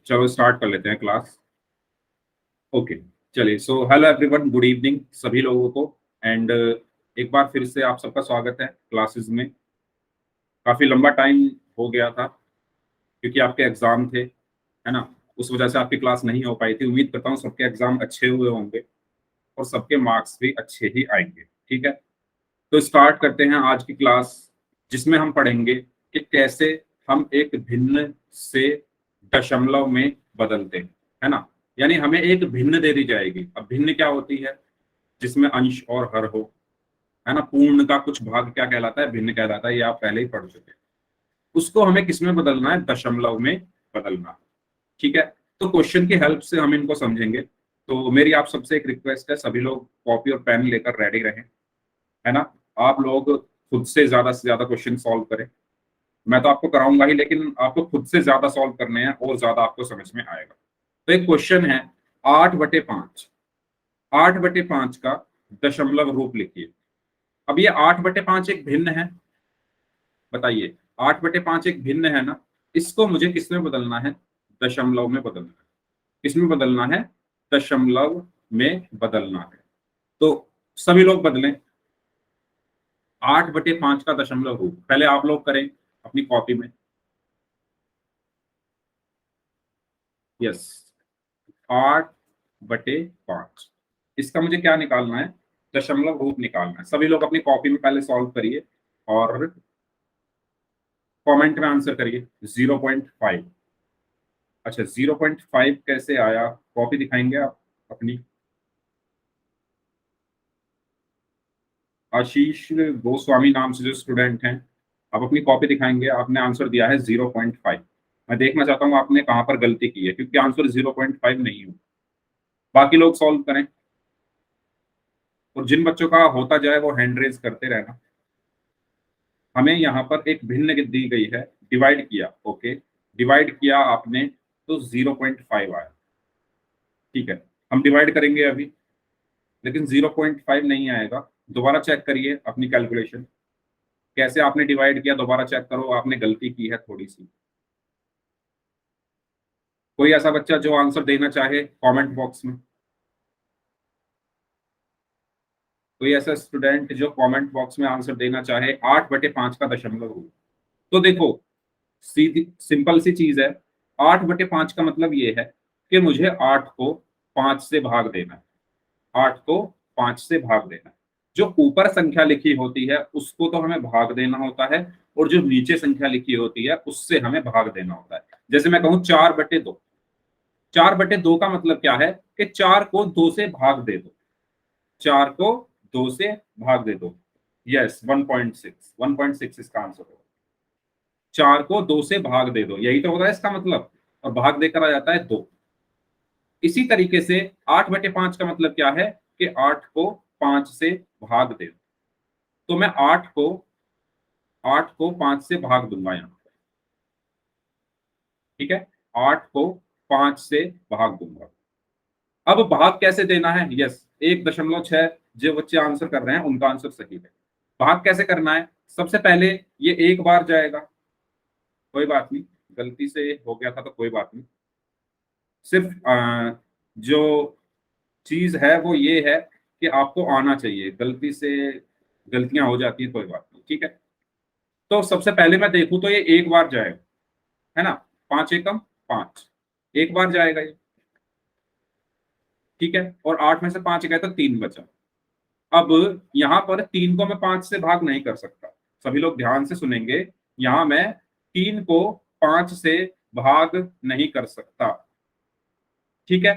चलो स्टार्ट कर लेते हैं क्लास। ओके, चलिए। So hello everyone, good evening सभी लोगों को। एंड एक बार फिर से आप सबका स्वागत है क्लासेस में। काफ़ी लंबा टाइम हो गया था क्योंकि आपके एग्ज़ाम थे, है ना। उस वजह से आपकी क्लास नहीं हो पाई थी। उम्मीद करता हूँ सबके एग्ज़ाम अच्छे हुए होंगे और सबके मार्क्स भी अच्छे ही आएंगे। ठीक है, तो स्टार्ट करते हैं आज की क्लास, जिसमें हम पढ़ेंगे कि कैसे हम एक भिन्न से दशमलव में बदलते हैं, है ना। यानी हमें एक भिन्न दे दी जाएगी। अब भिन्न क्या होती है? जिसमें अंश और हर हो, है ना। पूर्ण का कुछ भाग क्या कहलाता है? भिन्न कहलाता है। ये आप पहले ही पढ़ चुके हैं। उसको हमें किस में बदलना है? दशमलव में बदलना है। ठीक है, तो क्वेश्चन की हेल्प से हम इनको समझेंगे। तो मेरी आप सबसे एक रिक्वेस्ट है, सभी लोग कॉपी और पेन लेकर रेडी रहें, है ना। आप लोग खुद से ज्यादा क्वेश्चन सॉल्व करें। मैं तो आपको कराऊंगा ही, लेकिन आपको खुद से ज्यादा सॉल्व करने हैं और ज्यादा आपको समझ में आएगा। तो एक क्वेश्चन है, 8/5। 8/5 का दशमलव रूप लिखिए। अब ये 8/5 एक भिन्न है, बताइए। 8/5 एक भिन्न है ना। इसको मुझे किसमें बदलना है? दशमलव में बदलना है। किसमें बदलना है? दशमलव में बदलना है। तो सभी लोग बदलें। 8/5 का दशमलव रूप पहले आप लोग करें अपनी कॉपी में। यस, 8/5 इसका मुझे क्या निकालना है? दशमलव रूप निकालना है। सभी लोग अपनी कॉपी में पहले सॉल्व करिए और कमेंट में आंसर करिए। 0.5। अच्छा, 0.5 कैसे आया? कॉपी दिखाएंगे आप अपनी? आशीष गोस्वामी नाम से जो स्टूडेंट हैं, आप अपनी कॉपी दिखाएंगे। आपने आंसर दिया है 0.5। मैं देखना चाहता हूँ आपने कहाँ पर गलती की है, क्योंकि आंसर 0.5 नहीं हो। बाकी लोग सॉल्व करें, और जिन बच्चों का होता जाए वो हैंड रेज करते रहना। हमें यहाँ पर एक भिन्न दी गई है, डिवाइड किया। ओके, डिवाइड किया आपने तो 0.5 आया। ठीक है, हम डिवाइड करेंगे अभी, लेकिन 0.5 नहीं आएगा। दोबारा चेक करिए अपनी कैलकुलेशन, कैसे आपने डिवाइड किया। दोबारा चेक करो, आपने गलती की है थोड़ी सी। कोई ऐसा बच्चा जो आंसर देना चाहे कमेंट बॉक्स में? कोई ऐसा स्टूडेंट जो कमेंट बॉक्स में आंसर देना चाहे 8/5 का दशमलव रूप? तो देखो, सीधी सिंपल सी चीज है। 8/5 का मतलब ये है कि मुझे 8 को 5 से भाग देना है। 8 को 5 से भाग देना है। जो ऊपर संख्या लिखी होती है उसको तो हमें भाग देना होता है, और जो नीचे संख्या लिखी होती है उससे हमें भाग देना होता है। जैसे मैं कहूं 4/2। 4/2 का मतलब क्या है? कि 4 को 2 से भाग दे दो। 4 को 2 से भाग दे दो। यस, 1.6। 1.6 इसका आंसर होगा। 4 को 2 से भाग दे दो, यही तो होता है इसका मतलब। और भाग देकर आ जाता है 2। इसी तरीके से 8/5 का मतलब क्या है? कि 8 को 5 से भाग दे दो। तो मैं 8 को 5 से भाग दूंगा यहाँ पे। ठीक है, 8 को 5 से भाग दूंगा। अब भाग कैसे देना है? यस, 1.6 जो बच्चे आंसर कर रहे हैं उनका आंसर सही है। भाग कैसे करना है? सबसे पहले ये एक बार जाएगा। कोई बात नहीं, गलती से हो गया था तो कोई बात नहीं। सिर्फ जो चीज है वो ये है कि आपको आना चाहिए। गलती से गलतियां हो जाती है, कोई बात नहीं। ठीक है, तो सबसे पहले मैं देखूं तो ये एक बार जाएगा, है ना। 5 एकम 5, एक बार जाएगा ये। ठीक है, और 8 में से 5 गए तो 3 बचा। अब यहाँ पर 3 को मैं 5 से भाग नहीं कर सकता। सभी लोग ध्यान से सुनेंगे। यहाँ मैं 3 को 5 से भाग नहीं कर सकता। ठीक है,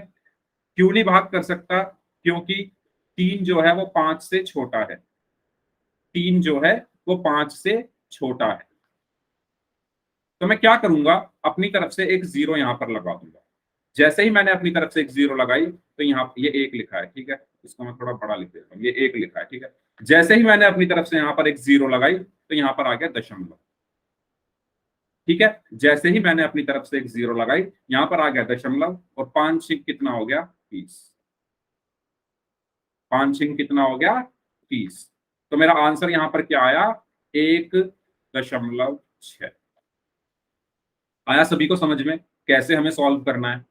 क्यों नहीं भाग कर सकता? क्योंकि 3 जो है वो 5 से छोटा है। 3 जो है वो 5 से छोटा है। तो मैं क्या करूंगा? अपनी तरफ से एक जीरो यहां पर लगा दूंगा। जैसे ही मैंने अपनी तरफ से एक जीरो लगाई तो यहाँ ये एक लिखा है। ठीक है, इसको मैं थोड़ा बड़ा लिख देता हूँ। ये एक लिखा है। ठीक है, जैसे ही मैंने अपनी तरफ से यहाँ पर एक जीरो लगाई तो यहाँ पर आ गया दशमलव। ठीक है, जैसे ही मैंने अपनी तरफ से एक जीरो लगाई यहाँ पर आ गया दशमलव। और 5 छिक कितना हो गया? 30। 5 छिक कितना हो गया? 30। तो मेरा आंसर यहाँ पर क्या आया? 1.6। आया सभी को समझ में कैसे हमें सॉल्व करना है।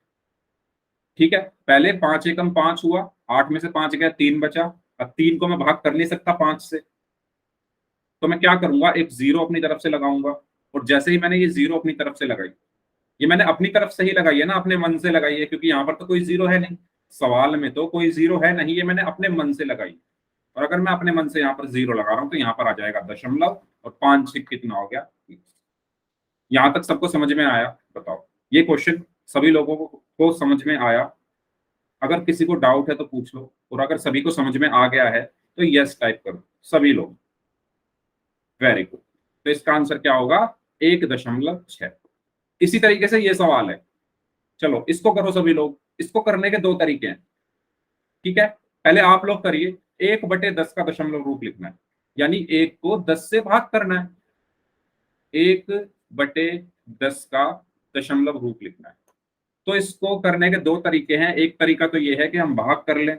ठीक है, पहले 5 एकम 5 हुआ, 8 में से 5 गया, 3 बचा। अब 3 को मैं भाग कर नहीं सकता 5 से, तो मैं क्या करूंगा, एक जीरो अपनी तरफ से लगाऊंगा। और जैसे ही मैंने ये जीरो अपनी तरफ से लगाई, ये मैंने अपनी तरफ से ही लगाई है ना, अपने मन से लगाई है, क्योंकि यहाँ पर तो कोई जीरो है नहीं, सवाल में तो कोई जीरो है नहीं, ये मैंने अपने मन से लगाई। और अगर मैं अपने मन से यहाँ पर जीरो लगा रहा हूँ तो यहाँ पर आ जाएगा दशमलव, और 5 6 कितना हो गया। यहाँ तक सबको समझ में आया? बताओ, ये क्वेश्चन सभी लोगों को समझ में आया? अगर किसी को डाउट है तो पूछ लो, और अगर सभी को समझ में आ गया है तो यस टाइप करो सभी लोग। Very good. तो इसका आंसर क्या होगा, 1.6। इसी तरीके से ये सवाल है, चलो इसको करो सभी लोग। इसको करने के दो तरीके हैं, ठीक है। पहले आप लोग करिए, 1/10 का दशमलव रूप लिखना है, यानी 1 को 10 से भाग करना है। 1/10 का दशमलव रूप लिखना है। तो इसको करने के दो तरीके हैं। एक तरीका तो ये है कि हम भाग कर लें,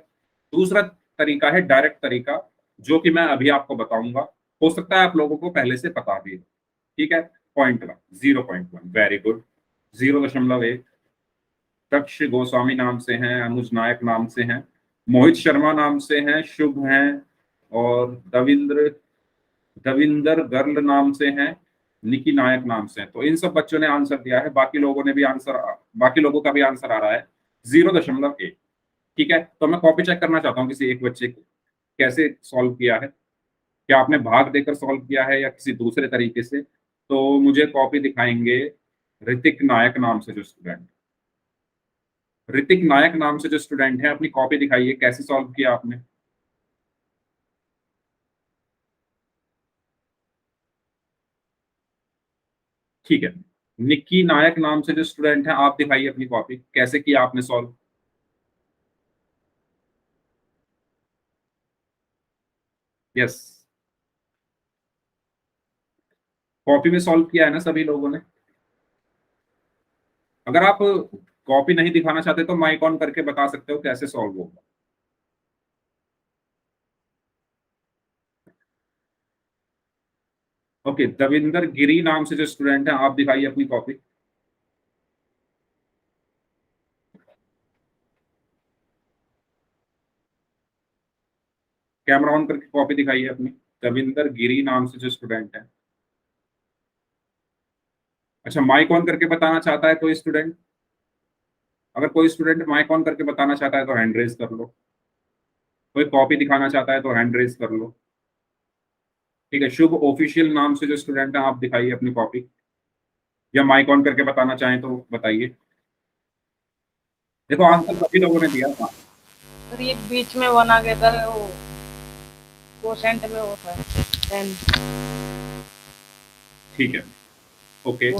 दूसरा तरीका है डायरेक्ट तरीका, जो कि मैं अभी आपको बताऊंगा। हो सकता है आप लोगों को पहले से पता भी हो। ठीक है, 0.1, 0.1, वेरी गुड। 0.1। दक्ष गोस्वामी नाम से हैं, अनुज नायक नाम से हैं, मोहित शर्मा नाम से हैं, शुभ हैं, और दविंद्र दविंदर गर्ल नाम से हैं, निकी नायक नाम से हैं। तो इन सब बच्चों ने आंसर दिया है, बाकी लोगों ने भी आंसर, बाकी लोगों का भी आंसर आ रहा है 0.1। ठीक है, तो मैं कॉपी चेक करना चाहता हूँ किसी एक बच्चे को, कैसे सॉल्व किया है, क्या आपने भाग देकर सॉल्व किया है या किसी दूसरे तरीके से। तो मुझे कॉपी दिखाएंगे ऋतिक नायक नाम से जो स्टूडेंट, ऋतिक नायक नाम से जो स्टूडेंट है, अपनी कॉपी दिखाइए, कैसे सॉल्व किया आपने। ठीक है, निक्की नायक नाम से जो स्टूडेंट है, आप दिखाइए अपनी कॉपी, कैसे किया आपने सॉल्व। यस, कॉपी में सॉल्व किया है ना सभी लोगों ने। अगर आप कॉपी नहीं दिखाना चाहते तो माइक ऑन करके बता सकते हो कैसे सॉल्व होगा। ओके, दविंदर गिरी नाम से जो स्टूडेंट है, आप दिखाइए अपनी कॉपी। कैमरा ऑन करके कॉपी दिखाइए अपनी। दविंदर गिरी नाम से जो स्टूडेंट है। अच्छा, माइक ऑन करके बताना चाहता है कोई स्टूडेंट? अगर कोई स्टूडेंट माइक ऑन करके बताना चाहता है तो हैंड रेज कर लो। कोई कॉपी दिखाना चाहता है तो हैंड रेज कर लो। ठीक है, शुभ ऑफिशियल नाम से जो स्टूडेंट है, आप दिखाइए अपनी कॉपी, या माइक ऑन करके बताना चाहें तो बताइए। देखो, आंसर सभी लोगों ने दिया था। सर ये बीच में बना के था वो कोसेंट में होता है 10। ठीक है, ओके।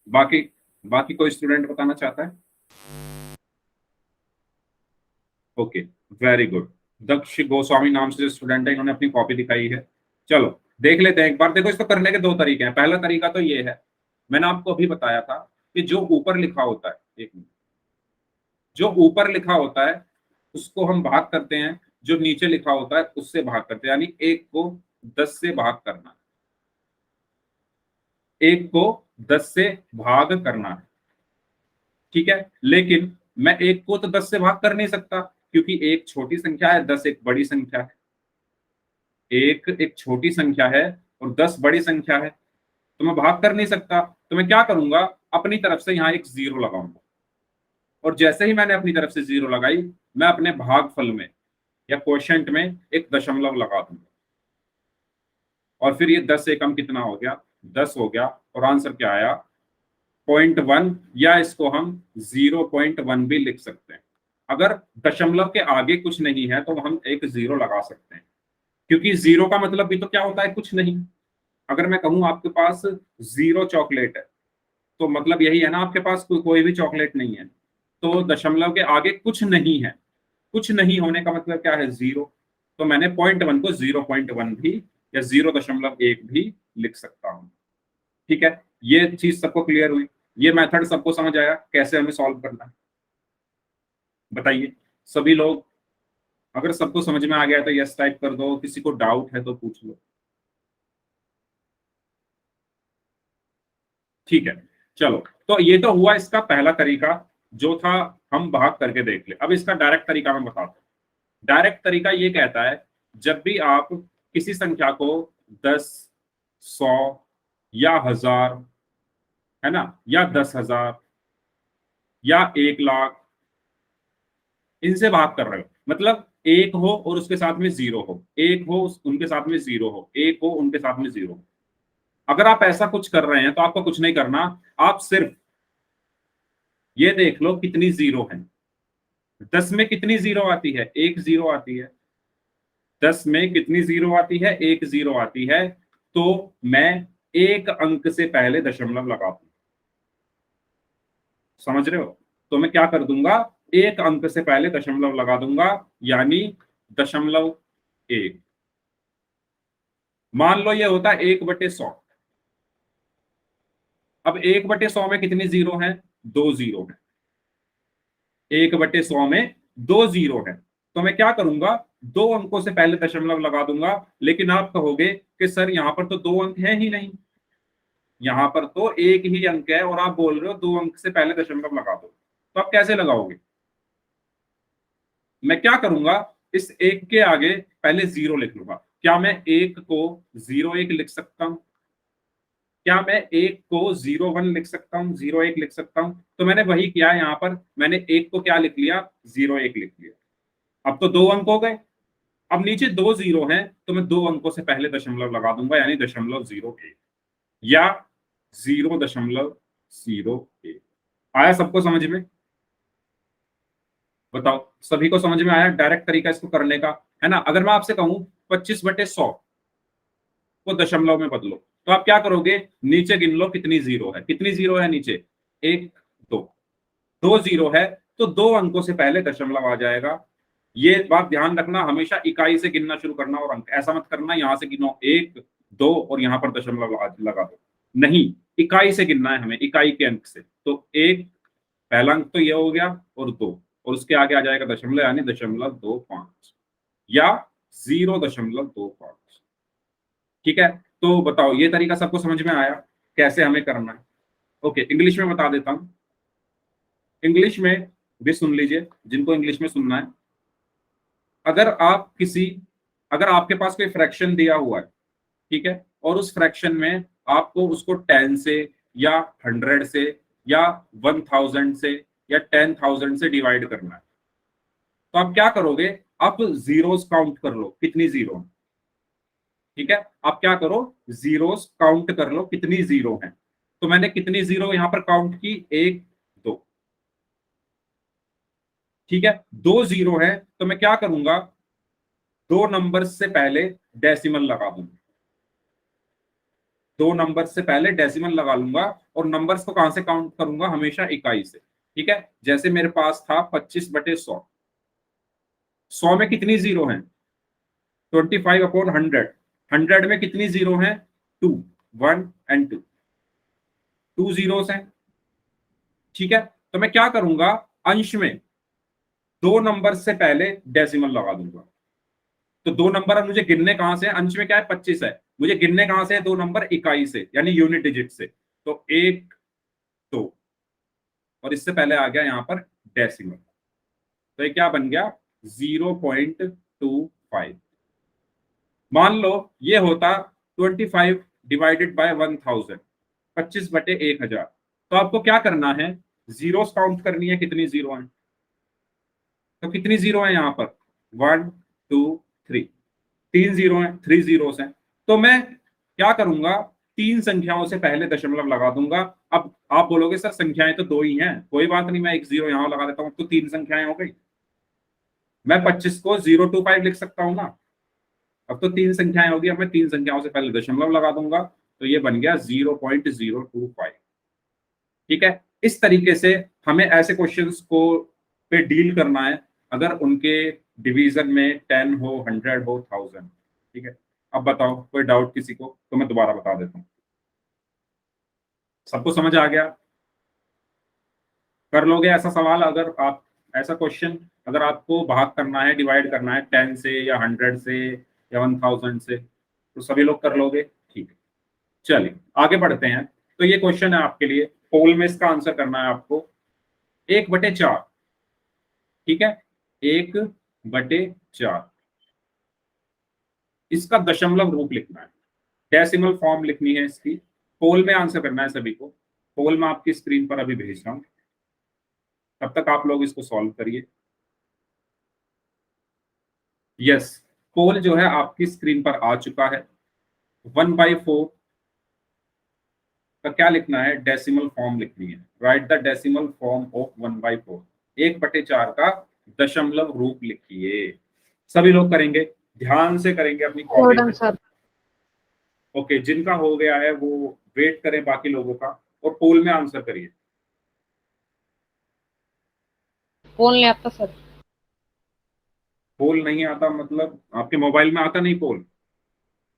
बाकी बाकी कोई स्टूडेंट बताना चाहता है? Okay, very good. Daksh Goswami नाम से जो स्टूडेंट है, इन्होंने अपनी कॉपी दिखाई है। चलो देख लेते हैं एक बार। देखो, इसको करने के दो तरीके हैं। पहला तरीका तो ये है, मैंने आपको अभी बताया था कि जो ऊपर लिखा होता है, एक मिनट, जो ऊपर लिखा होता है उसको हम भाग करते हैं, जो नीचे लिखा होता है उससे भाग करते हैं, यानी 1 को 10 से भाग करना। 1 को 10 से भाग करना है, ठीक है। लेकिन मैं 1 को तो 10 से भाग कर नहीं सकता, क्योंकि एक छोटी संख्या है, 10 एक बड़ी संख्या है। एक एक छोटी संख्या है और 10 बड़ी संख्या है, तो मैं भाग कर नहीं सकता। तो मैं क्या करूंगा, अपनी तरफ से यहाँ एक जीरो लगाऊंगा, और जैसे ही मैंने अपनी तरफ से जीरो लगाई, मैं अपने भागफल में या क्वोशिएंट में एक दशमलव लगा दूंगा, और फिर ये 10 एकम कितना हो गया, 10 हो गया। और आंसर क्या आया, 0.1, या इसको हम 0.1 भी लिख सकते हैं। अगर दशमलव के आगे कुछ नहीं है तो हम एक जीरो लगा सकते हैं, क्योंकि जीरो का मतलब भी तो क्या होता है, कुछ नहीं। अगर मैं कहूं आपके पास जीरो चॉकलेट है, तो मतलब यही है ना, आपके पास कोई भी चॉकलेट नहीं है। तो दशमलव के आगे कुछ नहीं है, कुछ नहीं होने का मतलब क्या है, जीरो। तो मैंने 0.1 को 0.1 भी या 0.1 भी लिख सकता हूं। ठीक है, ये चीज सबको क्लियर हुई? ये मेथड सबको समझ आया कैसे हमें सॉल्व करना है? बताइए सभी लोग। अगर सबको समझ में आ गया तो यस टाइप कर दो, किसी को डाउट है तो पूछ लो। ठीक है, चलो तो ये तो हुआ इसका पहला तरीका जो था, हम भाग करके देख ले। अब इसका डायरेक्ट तरीका मैं बताता हूँ। डायरेक्ट तरीका ये कहता है, जब भी आप किसी संख्या को 10, 100 या 1000, है ना, या 10,000 या 1,00,000, इनसे भाग कर रहे हो, मतलब एक हो और उसके साथ में जीरो हो, एक हो उनके साथ में जीरो हो, एक हो उनके साथ में जीरो हो। अगर आप ऐसा कुछ कर रहे हैं तो आपको कुछ नहीं करना, आप सिर्फ ये देख लो कितनी जीरो है। 10 में कितनी जीरो आती है? एक जीरो आती है। 10 में कितनी जीरो आती है? एक जीरो आती है। तो मैं एक अंक से पहले दशमलव लगा दूं, समझ रहे हो? तो मैं क्या कर दूंगा, एक अंक से पहले दशमलव लगा दूंगा, यानी 0.1। मान लो ये होता है 1/100। अब 1/100 में कितनी जीरो है? दो जीरो है। 1/100 में दो जीरो है। तो मैं क्या करूंगा, दो अंकों से पहले दशमलव लगा दूंगा। लेकिन आप कहोगे कि सर यहां पर तो दो अंक है ही नहीं, यहां पर तो एक ही अंक है और आप बोल रहे हो दो अंक से पहले दशमलव लगा दो, तो आप कैसे लगाओगे? मैं क्या करूंगा, इस एक के आगे पहले जीरो लिख लूंगा। क्या मैं एक को 01 लिख सकता हूं? क्या मैं एक को 01 लिख सकता हूं, 01 लिख सकता हूं? तो मैंने वही किया है, यहां पर मैंने एक को क्या लिख लिया, 01 लिख लिया। अब तो दो अंक हो गए। अब नीचे दो जीरो हैं, तो मैं दो अंकों से पहले दशमलव लगा दूंगा, यानी 0.01 या 0.01। आया सबको समझ में? बताओ, सभी को समझ में आया डायरेक्ट तरीका इसको करने का? है ना। अगर मैं आपसे कहूं 25/100 को दशमलव में बदलो, तो आप क्या करोगे, नीचे गिन लो कितनी जीरो है। कितनी जीरो है नीचे? एक, दो, दो जीरो है। तो दो अंकों से पहले दशमलव आ जाएगा। ये बात ध्यान रखना, हमेशा इकाई से गिनना शुरू करना, और अंक ऐसा मत करना यहां से गिनो एक, दो और यहां पर दशमलव लगा दो। नहीं, इकाई से गिनना है हमें, इकाई के अंक से। तो एक, पहला अंक तो ये हो गया, और दो, और उसके आगे आ जाएगा दशमलव, यानी 0.25 या 0.25। ठीक है। तो बताओ, ये तरीका सबको समझ में आया कैसे हमें करना है? ओके, इंग्लिश में बता देता हूं। इंग्लिश में भी सुन लीजिए, जिनको इंग्लिश में सुनना है। अगर आप किसी अगर आपके पास कोई फ्रैक्शन दिया हुआ है, ठीक है, और उस फ्रैक्शन में आपको उसको 10 से या 100 से या 1000 से या 10,000 से डिवाइड करना है, तो आप क्या करोगे, आप जीरोस काउंट कर लो कितनी जीरो है। ठीक है, आप क्या करो, जीरोस काउंट कर लो कितनी जीरो है। तो मैंने कितनी जीरो यहां पर काउंट की, एक, दो। ठीक है, दो जीरो है, तो मैं क्या करूंगा, दो नंबर से पहले डेसिमल लगा दूंगा। दो नंबर से पहले डेसिमल लगा लूंगा, और नंबर्स को कहां से काउंट करूंगा, हमेशा इकाई से। ठीक है, जैसे मेरे पास था 25/100। 100 में कितनी जीरो है? 25/100। 100 में कितनी जीरो है? टू, 1 एंड 2, टू जीरोस हैं। ठीक है, तो मैं क्या करूंगा, अंश में दो नंबर से पहले डेसिमल लगा दूंगा। तो दो नंबर अब मुझे गिनने कहां से हैं? अंश में क्या है, 25 है, मुझे गिनने कहां से है, दो नंबर इकाई से, यानी यूनिट डिजिट से। तो एक, दो, और इससे पहले आ गया यहां पर डेसिमल। तो ये क्या बन गया, 0.25। मान लो ये होता 25 डिवाइडेड बाय 1000, 25/1000। तो आपको क्या करना है, जीरोस काउंट करनी है, कितनी जीरो है। तो कितनी जीरो है यहाँ पर, 1, 2, 3, तीन जीरो है, थ्री जीरोस हैं। तो मैं क्या करूंगा, तीन संख्याओं से पहले दशमलव लगा दूंगा। अब आप बोलोगे सर संख्याएं तो दो ही हैं, कोई बात नहीं, मैं एक जीरो यहां लगा देता हूं, तो तीन संख्याएं हो गई। मैं 25 को 025 लिख सकता हूं ना। अब तो तीन संख्याएं होगी, अब मैं तीन संख्याओं से पहले दशमलव लगा दूंगा, तो ये बन गया 0.025। ठीक है, इस तरीके से हमें ऐसे क्वेश्चंस को पे डील करना है, अगर उनके डिवीजन में 10 हो, 100 हो, 1000। ठीक है, अब बताओ कोई डाउट किसी को, तो मैं दोबारा बता देता हूँ। सबको समझ आ गया? कर लोगे ऐसा सवाल, अगर आप ऐसा क्वेश्चन, अगर आपको भाग करना है, डिवाइड करना है 10 से या 100 से या 1000 से, तो सभी लोग कर लोगे? ठीक है, चलिए आगे बढ़ते हैं। तो ये क्वेश्चन है आपके लिए, पोल में इसका आंसर करना है आपको 1/4, ठीक है, 1/4 इसका दशमलव रूप लिखना है, डेसिमल फॉर्म लिखनी है इसकी। पोल में आंसर करना है सभी को। पोल में आपकी स्क्रीन पर अभी भेज रहा हूं, तब तक आप लोग इसको सॉल्व करिए। यस, पोल जो है आपकी स्क्रीन पर आ चुका है। 1/4 का क्या लिखना है, डेसिमल फॉर्म लिखनी है। Right the decimal form of 1/4, 1/4 का दशमलव रूप लिखिए। सभी लोग करेंगे, ध्यान से करेंगे अपनी कॉपी गॉर्डन में। सर। ओके, जिनका हो गया है वो वेट करें बाकी लोगों का, और पोल में आंसर करिए। पोल नहीं आता सर। पोल नहीं आता मतलब आपके मोबाइल में आता नहीं पोल,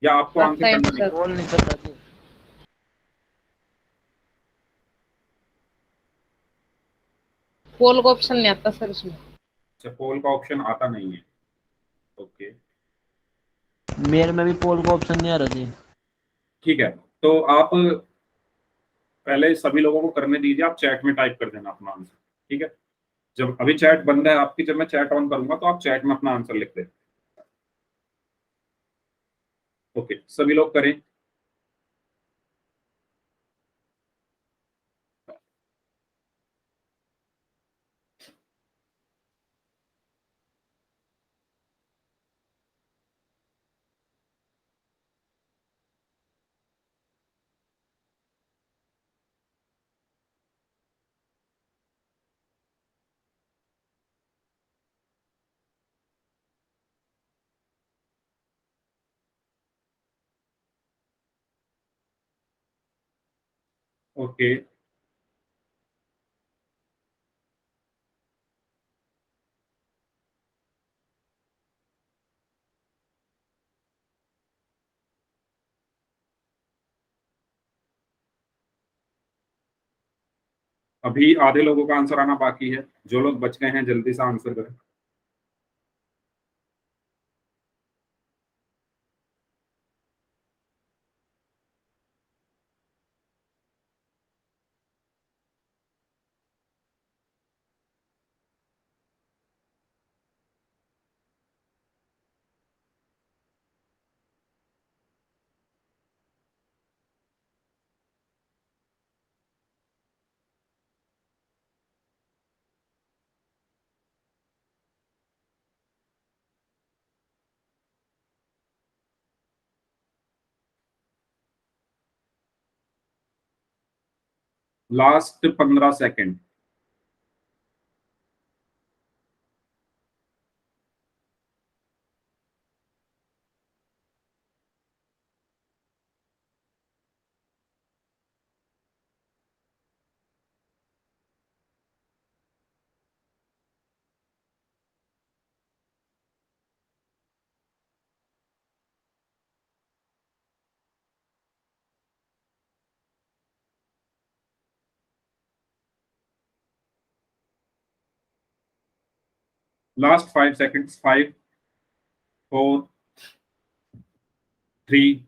या आपको आंसर आता है करना नहीं? सर। बोल नहीं पता जी। पोल का ऑप्शन नहीं आता सर इसमें। अच्छा, पोल का ऑप्शन आता नहीं है। ओके, मेरे में भी पोल का ऑप्शन नहीं आ रहा जी। ठीक है, तो आप पहले सभी लोगों को करने दीजिए, आप चैट में टाइप कर देना अपना आंसर, ठीक है। जब अभी चैट बंद है आपकी, जब मैं चैट ऑन करूंगा तो आप चैट में अपना आंसर लिख दें। ओके, सभी लोग करें। ओके, अभी आधे लोगों का आंसर आना बाकी है। जो लोग बच गए हैं जल्दी से आंसर करें। Last 15 second. Last 5 seconds. 5, 4, 3,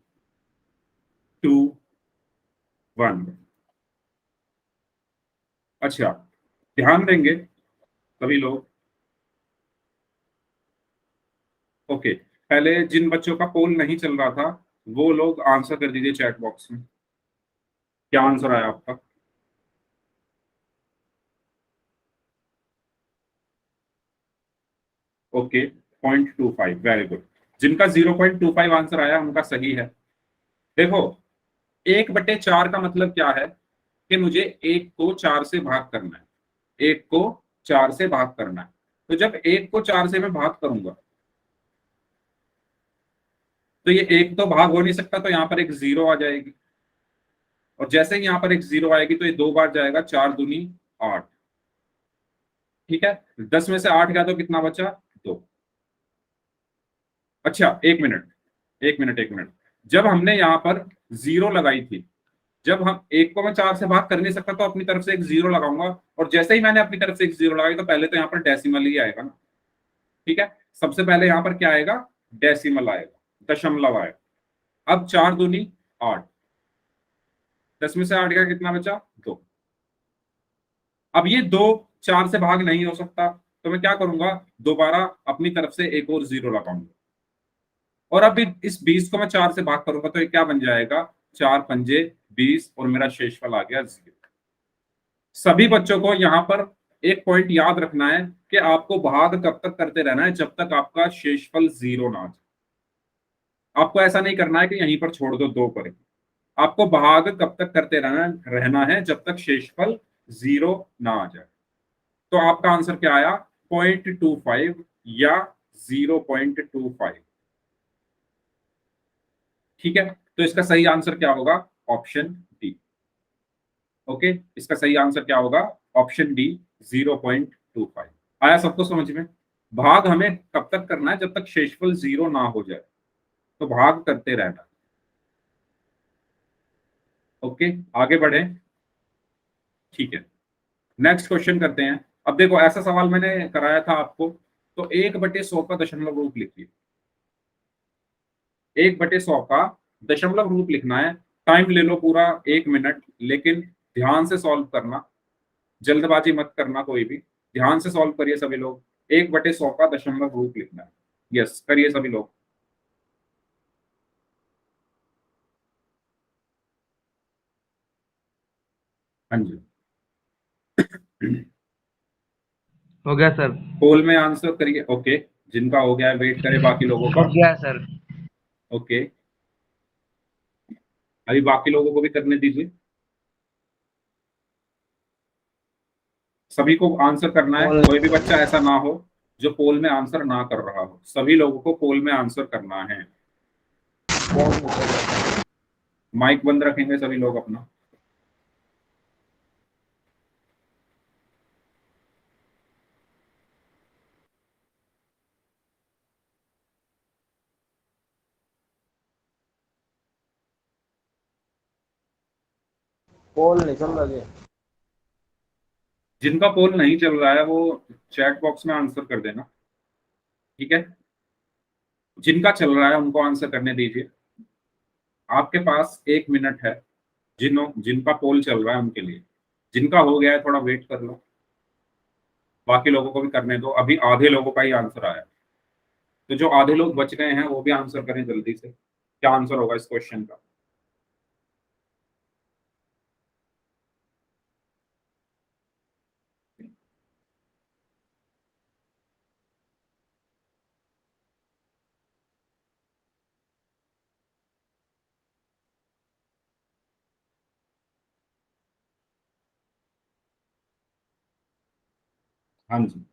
2, 1। अच्छा, ध्यान देंगे सभी लोग। ओके, पहले जिन बच्चों का पोल नहीं चल रहा था वो लोग आंसर कर दीजिए चैट बॉक्स में, क्या आंसर आया आपका। Okay, 0.25, very good. जिनका 0.25 आंसर आया उनका सही है। देखो, 1/4 का मतलब क्या है कि मुझे 1 को 4 से भाग करना है। 1 को 4 से भाग करना है, तो जब 1 को 4 से मैं भाग करूंगा तो ये 1 तो भाग हो नहीं सकता, तो यहाँ पर एक 0 आ जाएगी, और जैसे ही यहाँ पर एक 0 आएगी तो ये 2 बार जाएगा, 4 दूनी 8। ठीक है, 10 में से 8 गया तो कितना बचा, 2। अच्छा, 1 मिनट, 1 मिनट, 1 मिनट। जब हमने यहाँ पर 0 लगाई थी, जब हम 1 को मैं 4 से भाग कर नहीं सकता तो अपनी तरफ से एक 0 लगाऊंगा, और जैसे ही मैंने अपनी तरफ से एक 0 लगाई तो पहले तो यहाँ पर डेसिमल ही आएगा ना। ठीक है, सबसे पहले यहाँ पर क्या आएगा, डेसिमल आएगा, दशमलव आएगा। अब 4 दूनी 8, 10 में से 8 गया, कितना बचा, 2। अब ये 2 4 से भाग नहीं हो सकता, तो मैं क्या करूंगा, दोबारा अपनी तरफ से एक और 0 लगाऊंगा, और अब इस 20 को मैं 4 से भाग करूंगा तो ये क्या बन जाएगा, 4 पंजे 20, और मेरा शेषफल आ गया 0। सभी बच्चों को यहाँ पर एक पॉइंट याद रखना है कि आपको भाग कब तक करते रहना है, जब तक आपका शेषफल 0 ना आ जाए। आपको ऐसा नहीं करना है कि यहीं पर छोड़ दो 2 पर, आपको भाग कब तक करते रहना है, जब तक शेषफल 0 ना आ जाए। तो आपका आंसर क्या आया, 0.25 या 0.25। ठीक है, तो इसका सही आंसर क्या होगा, ऑप्शन डी। ओके, इसका सही आंसर क्या होगा, ऑप्शन डी, 0.25। आया सबको समझ में? भाग हमें कब तक करना है, जब तक शेषफल 0 ना हो जाए, तो भाग करते रहना। ओके, आगे बढ़े। ठीक है, नेक्स्ट क्वेश्चन करते हैं। अब देखो, ऐसा सवाल मैंने कराया था आपको, तो 1/100 का दशमलव रूप लिखिए। 1/100 का दशमलव रूप लिखना है। टाइम ले लो पूरा 1 मिनट, लेकिन ध्यान से सॉल्व करना, जल्दबाजी मत करना कोई भी। ध्यान से सॉल्व करिए सभी लोग। 1/100 का दशमलव रूप लिखना है। यस, करिए सभी लोग। हाँ जी। हो गया सर। पोल में आंसर करिए। ओके, जिनका हो गया है वेट करें बाकी लोगों का। हो गया सर। ओके, अभी बाकी लोगों को भी करने दीजिए। सभी को आंसर करना है, पोल कोई भी बच्चा ऐसा ना हो जो पोल में आंसर ना कर रहा हो। सभी लोगों को पोल में आंसर करना है। माइक बंद रखेंगे सभी लोग अपना। पोल निकल लगे। जिनका पोल नहीं चल रहा है वो चैट बॉक्स में आंसर कर देना। ठीक है, जिनका चल रहा है उनको आंसर करने दीजिए। आपके पास 1 मिनट है, जिनका पोल चल रहा है उनके लिए। जिनका हो गया है थोड़ा वेट कर लो, बाकी लोगों को भी करने दो। अभी आधे लोगों का ही आंसर आया, तो जो आधे लोग बच गए हैं वो भी आंसर करें जल्दी से। क्या आंसर होगा इस क्वेश्चन का? हाँ जी,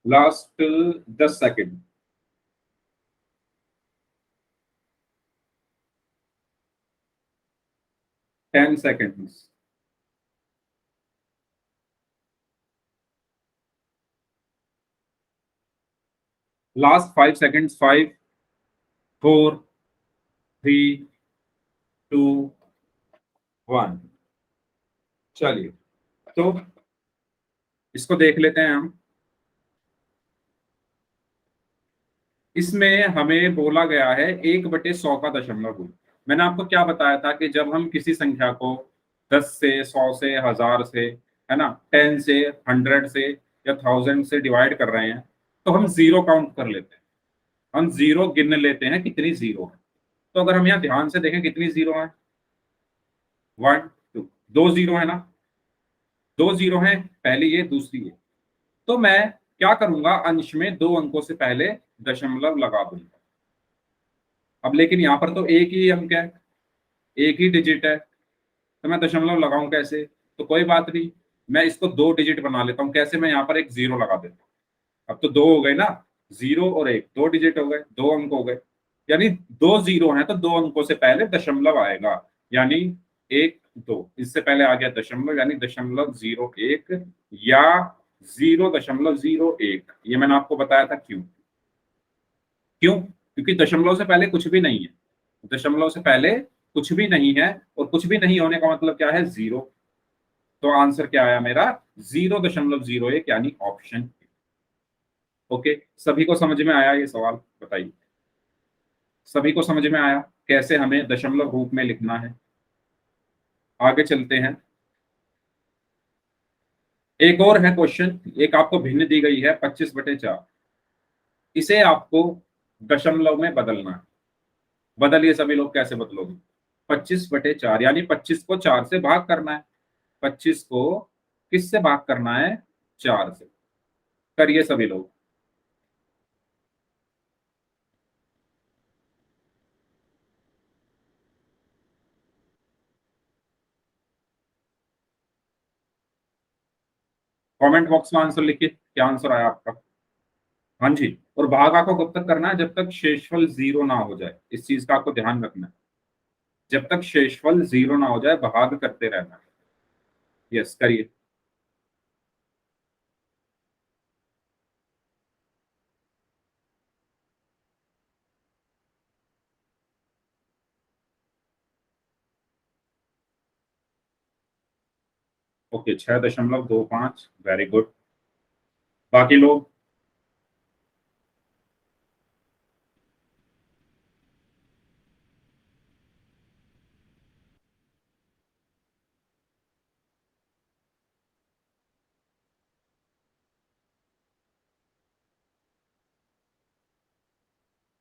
last 10 second. 10 second. Last 5 second. 5, 4, 3, 2, 1। चलिए, तो इसको देख लेते हैं हम। इसमें हमें बोला गया है 1/100 का दशमलव रूप। मैंने आपको क्या बताया था कि जब हम किसी संख्या को 10 से, 100 से, 1000 से, है ना, 10 से, 100 से या 1000 से डिवाइड कर रहे हैं, तो हम 0 काउंट कर लेते हैं। हम 0 गिन लेते हैं कितनी 0 है। तो अगर हम यहाँ ध्यान से देखें कितनी 0 है, 1 2, 2 0 है ना, 2 0 है, पहली ये दूसरी ये। तो मैं क्या करूंगा, अंश में 2 अंकों से पहले दशमलव लगा दूंगा। अब लेकिन यहाँ पर तो एक ही अंक है, एक ही डिजिट है, तो मैं दशमलव लगाऊं कैसे? तो कोई बात नहीं, मैं इसको 2 डिजिट बना लेता हूँ। कैसे? मैं यहाँ पर एक 0 लगा देता हूँ। अब तो 2 हो गए ना, 0 और 1, 2 डिजिट हो गए, 2 अंक हो गए। यानी 2 0 है तो 2 अंकों से पहले दशमलव आएगा, यानी 1 2, इससे पहले आ गया दशमलव, यानी 0.01 या 0.01। ये मैंने आपको बताया था क्यों। क्यों? क्योंकि दशमलव से पहले कुछ भी नहीं है, दशमलव से पहले कुछ भी नहीं है, और कुछ भी नहीं होने का मतलब क्या है? जीरो। तो आंसर क्या आया मेरा? 0.01, यानी ऑप्शन। ओके, सभी को समझ में आया ये सवाल? बताइए, सभी को समझ में आया कैसे हमें दशमलव रूप में लिखना है? आगे चलते हैं। एक और है क्वेश्चन, एक आपको भिन्न दी गई है 25/4। इसे आपको दशमलव में बदलना है। बदलिए सभी लोग, कैसे बदलोगे? 25/4 यानी 25 को 4 से भाग करना है। 25 को किस से भाग करना है? 4 से। करिए सभी लोग। कमेंट बॉक्स में आंसर लिखिए, क्या आंसर आया आपका? हाँ जी। और भागा को कब तक करना है? जब तक शेषफल 0 ना हो जाए। इस चीज का आपको ध्यान रखना है, जब तक शेषफल 0 ना हो जाए भाग करते रहना है। यस, करिए। Okay, 6.25, very good. बाकी लोग?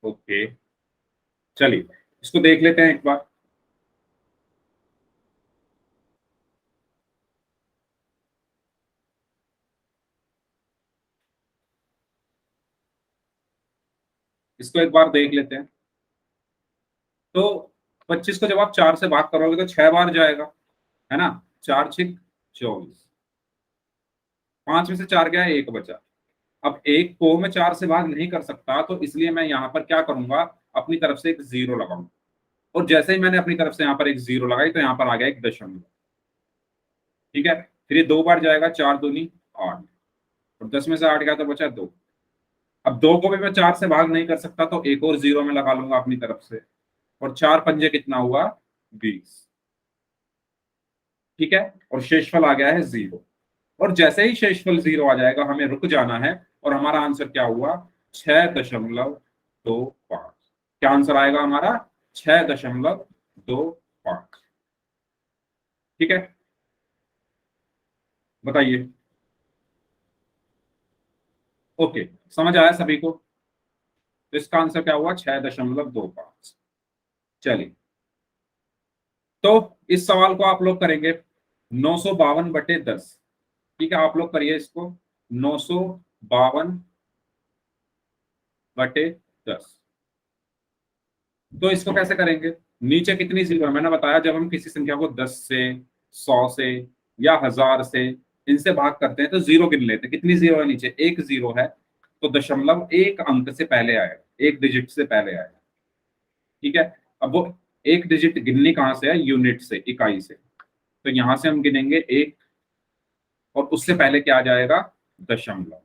ओके, चलिए इसको देख लेते हैं एक बार। इसको एक बार देख लेते हैं। तो 25 को जब आप 4 से भाग करोगे तो 6 बार जाएगा, है ना? 4 6 24। 5 में से 4 गया, 1 बचा। अब 1 को मैं 4 से भाग नहीं कर सकता, तो इसलिए मैं यहाँ पर क्या करूंगा? अपनी तरफ से एक जीरो लगाऊंगा। और जैसे ही मैंने अपनी तरफ से यहाँ पर एक जीरो लगाई, तो यहाँ पर आ गया एक दशमलव। ठीक है, फिर ये 2 बार जाएगा, 4 दूनी 8, और 10 में से 8 गया तो बचा 2। अब 2 को भी मैं 4 से भाग नहीं कर सकता, तो एक और जीरो में लगा लूंगा अपनी तरफ से, और 4 पंजे कितना हुआ? 20। ठीक है, और शेषफल आ गया है 0। और जैसे ही शेषफल 0 आ जाएगा, हमें रुक जाना है, और हमारा आंसर क्या हुआ? 6.25। क्या आंसर आएगा हमारा? 6.25। ठीक है, बताइए। ओके, समझ आया सभी को? तो इसका आंसर क्या हुआ? 6.25। चलिए, तो इस सवाल को आप लोग करेंगे 952/10। ठीक है, आप लोग करिए इसको, 952/10। तो इसको कैसे करेंगे? नीचे कितनी जीरो है? मैंने बताया, जब हम किसी संख्या को 10 से, 100 से, या 1000 से, इनसे भाग करते हैं तो जीरो गिन लेते हैं। कितनी जीरो है नीचे? एक जीरो है, तो दशमलव एक अंक से पहले आएगा, एक डिजिट से पहले आएगा। ठीक है, अब वो एक डिजिट गिननी कहां से है? यूनिट से, इकाई से। तो यहां से हम गिनेंगे एक, और उससे पहले क्या आ जाएगा? दशमलव।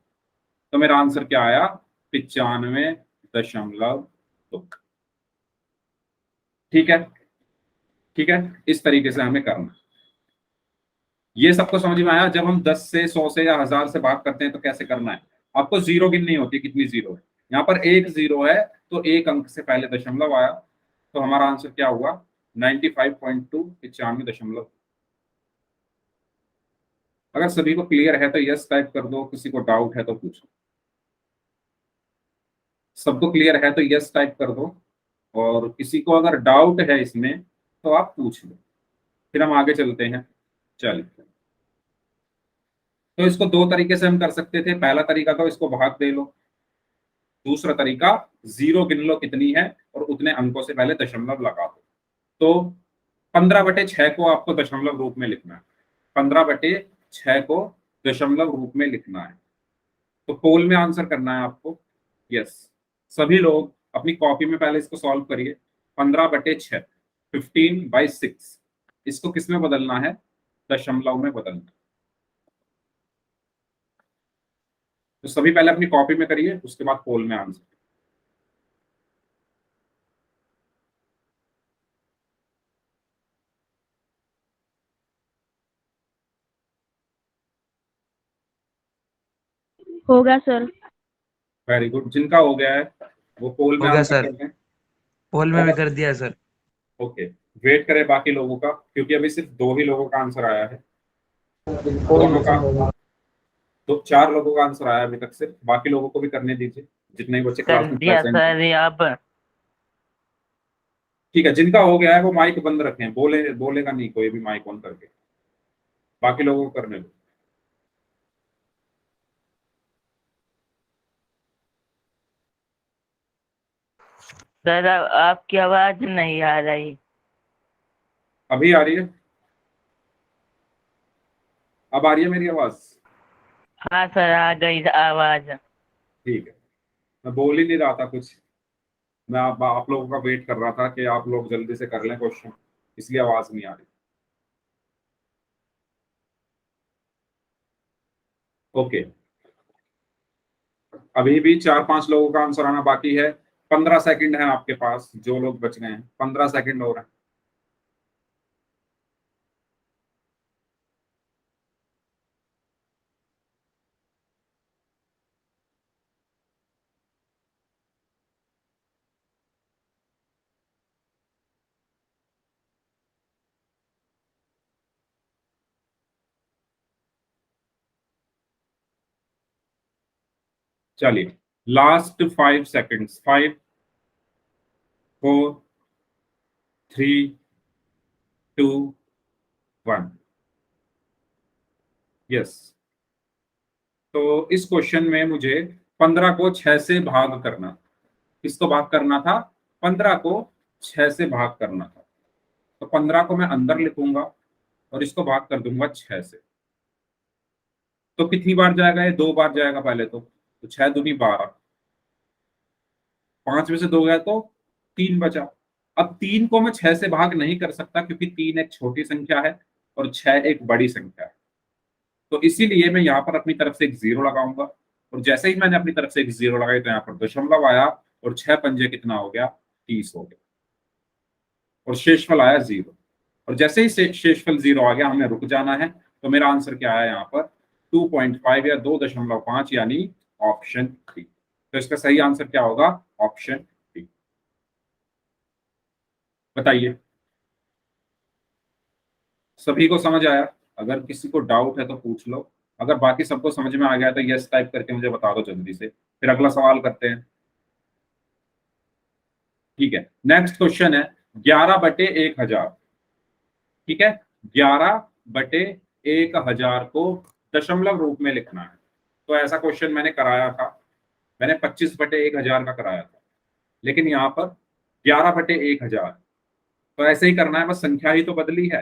तो मेरा आंसर क्या आया? 95.2। ठीक है, ठीक है, इस तरीके से हमें करना। ये सबको समझ में आया? जब हम 10 से, 100 से, या 1000 से भाग करते हैं तो कैसे करना है? आपको जीरो गिननी होती है, कितनी जीरो है। यहाँ पर एक जीरो है, तो एक अंक से पहले दशमलव आया, तो हमारा आंसर क्या हुआ? 95.2, 95.2। अगर सभी को क्लियर है तो यस टाइप कर दो, किसी को डाउट है तो पूछो। सबको क्लियर है तो यस टाइप कर दो, और किसी को अगर डाउट है इसमें तो आप पूछ लो, फिर हम आगे चलते हैं। चलिए, तो इसको दो तरीके से हम कर सकते थे। पहला तरीका तो इसको भाग दे लो, दूसरा तरीका जीरो गिन लो कितनी है, और उतने अंकों से पहले दशमलव लगा दो। तो 15/6 को आपको दशमलव रूप में लिखना है। 15/6 को दशमलव रूप में लिखना है, तो पोल में आंसर करना है आपको। यस, सभी लोग अपनी कॉपी में पहले इसको सॉल्व करिए। 15/6, 15/6, इसको किस में बदलना है? दशमलव में बदलना है। तो सभी पहले अपनी कॉपी में करिए, उसके बाद पोल में आंसर। होगा सर। Very good. जिनका हो गया है वो पोल में हो गया आंसर सर, करते हैं। पोल में भी कर दिया सर। ओके, वेट करें बाकी लोगों का, क्योंकि अभी सिर्फ 2 ही लोगों का आंसर आया है। कोई दोनों का, नहीं। तो 4 लोगों का आंसर आया अभी तक सिर्फ, बाकी लोगों को भी करने दीजिए जितने भी बच्चे क्लास कर में दिया प्रेजेंट हैं। सर ये अब। ठीक है, जिनका हो गया है वो माइक बंद रखें, बोलेगा नहीं कोई भी माइक ऑन करके, बाकी लोगों को करने दो। सर आपकी आवाज नहीं आ रही। अभी आ रही है? अब आ रही है मेरी आवाज? हाँ सर आ गई आवाज। ठीक है, मैं बोल ही नहीं रहा था कुछ, मैं आप लोगों का वेट कर रहा था कि आप लोग जल्दी से कर लें क्वेश्चन, इसलिए आवाज नहीं आ रही। ओके, अभी भी 4-5 लोगों का आंसर आना बाकी है। 15 सेकंड है आपके पास, जो लोग बच गए हैं 15 सेकंड और है। चलिए, लास्ट 5 सेकंड्स। 5, 4, 3, 2, 1। यस, तो इस क्वेश्चन में मुझे 15 को 6 से भाग करना। किसको भाग करना था? 15 को 6 से भाग करना था। तो 15 को मैं अंदर लिखूंगा और इसको भाग कर दूंगा 6 से। तो कितनी बार जाएगा? ये 2 बार जाएगा पहले तो 6 दूनी 12, 5 में से 2 गया तो 3 बचा। अब 3 को मैं 6 से भाग नहीं कर सकता, क्योंकि 3 एक छोटी संख्या है और 6 एक बड़ी संख्या है। तो इसीलिए मैं यहाँ पर अपनी तरफ से एक 0 लगाऊंगा, और जैसे ही मैंने अपनी तरफ से एक 0 लगाई तो यहाँ पर दशमलव आया, और 6 पंजे कितना हो गया? 30 हो गया, और शेषफल आया 0। और जैसे ही शेषफल 0 आ गया, हमें रुक जाना है। तो मेरा आंसर क्या आया यहाँ पर? 2.5 या 2.5, यानी ऑप्शन डी। तो इसका सही आंसर क्या होगा? Option D. बताइए, सभी को समझ आया? अगर किसी को डाउट है तो पूछ लो, अगर बाकी सबको समझ में आ गया तो यस टाइप करके मुझे बता दो जल्दी से, फिर अगला सवाल करते हैं। ठीक है, नेक्स्ट क्वेश्चन है 11/1000। ठीक है, 11/1000 को दशमलव रूप में लिखना है। तो ऐसा क्वेश्चन मैंने कराया था, मैंने 25/1000 का कराया था, लेकिन यहाँ पर 11/1000। तो ऐसे ही करना है, बस संख्या ही तो बदली है।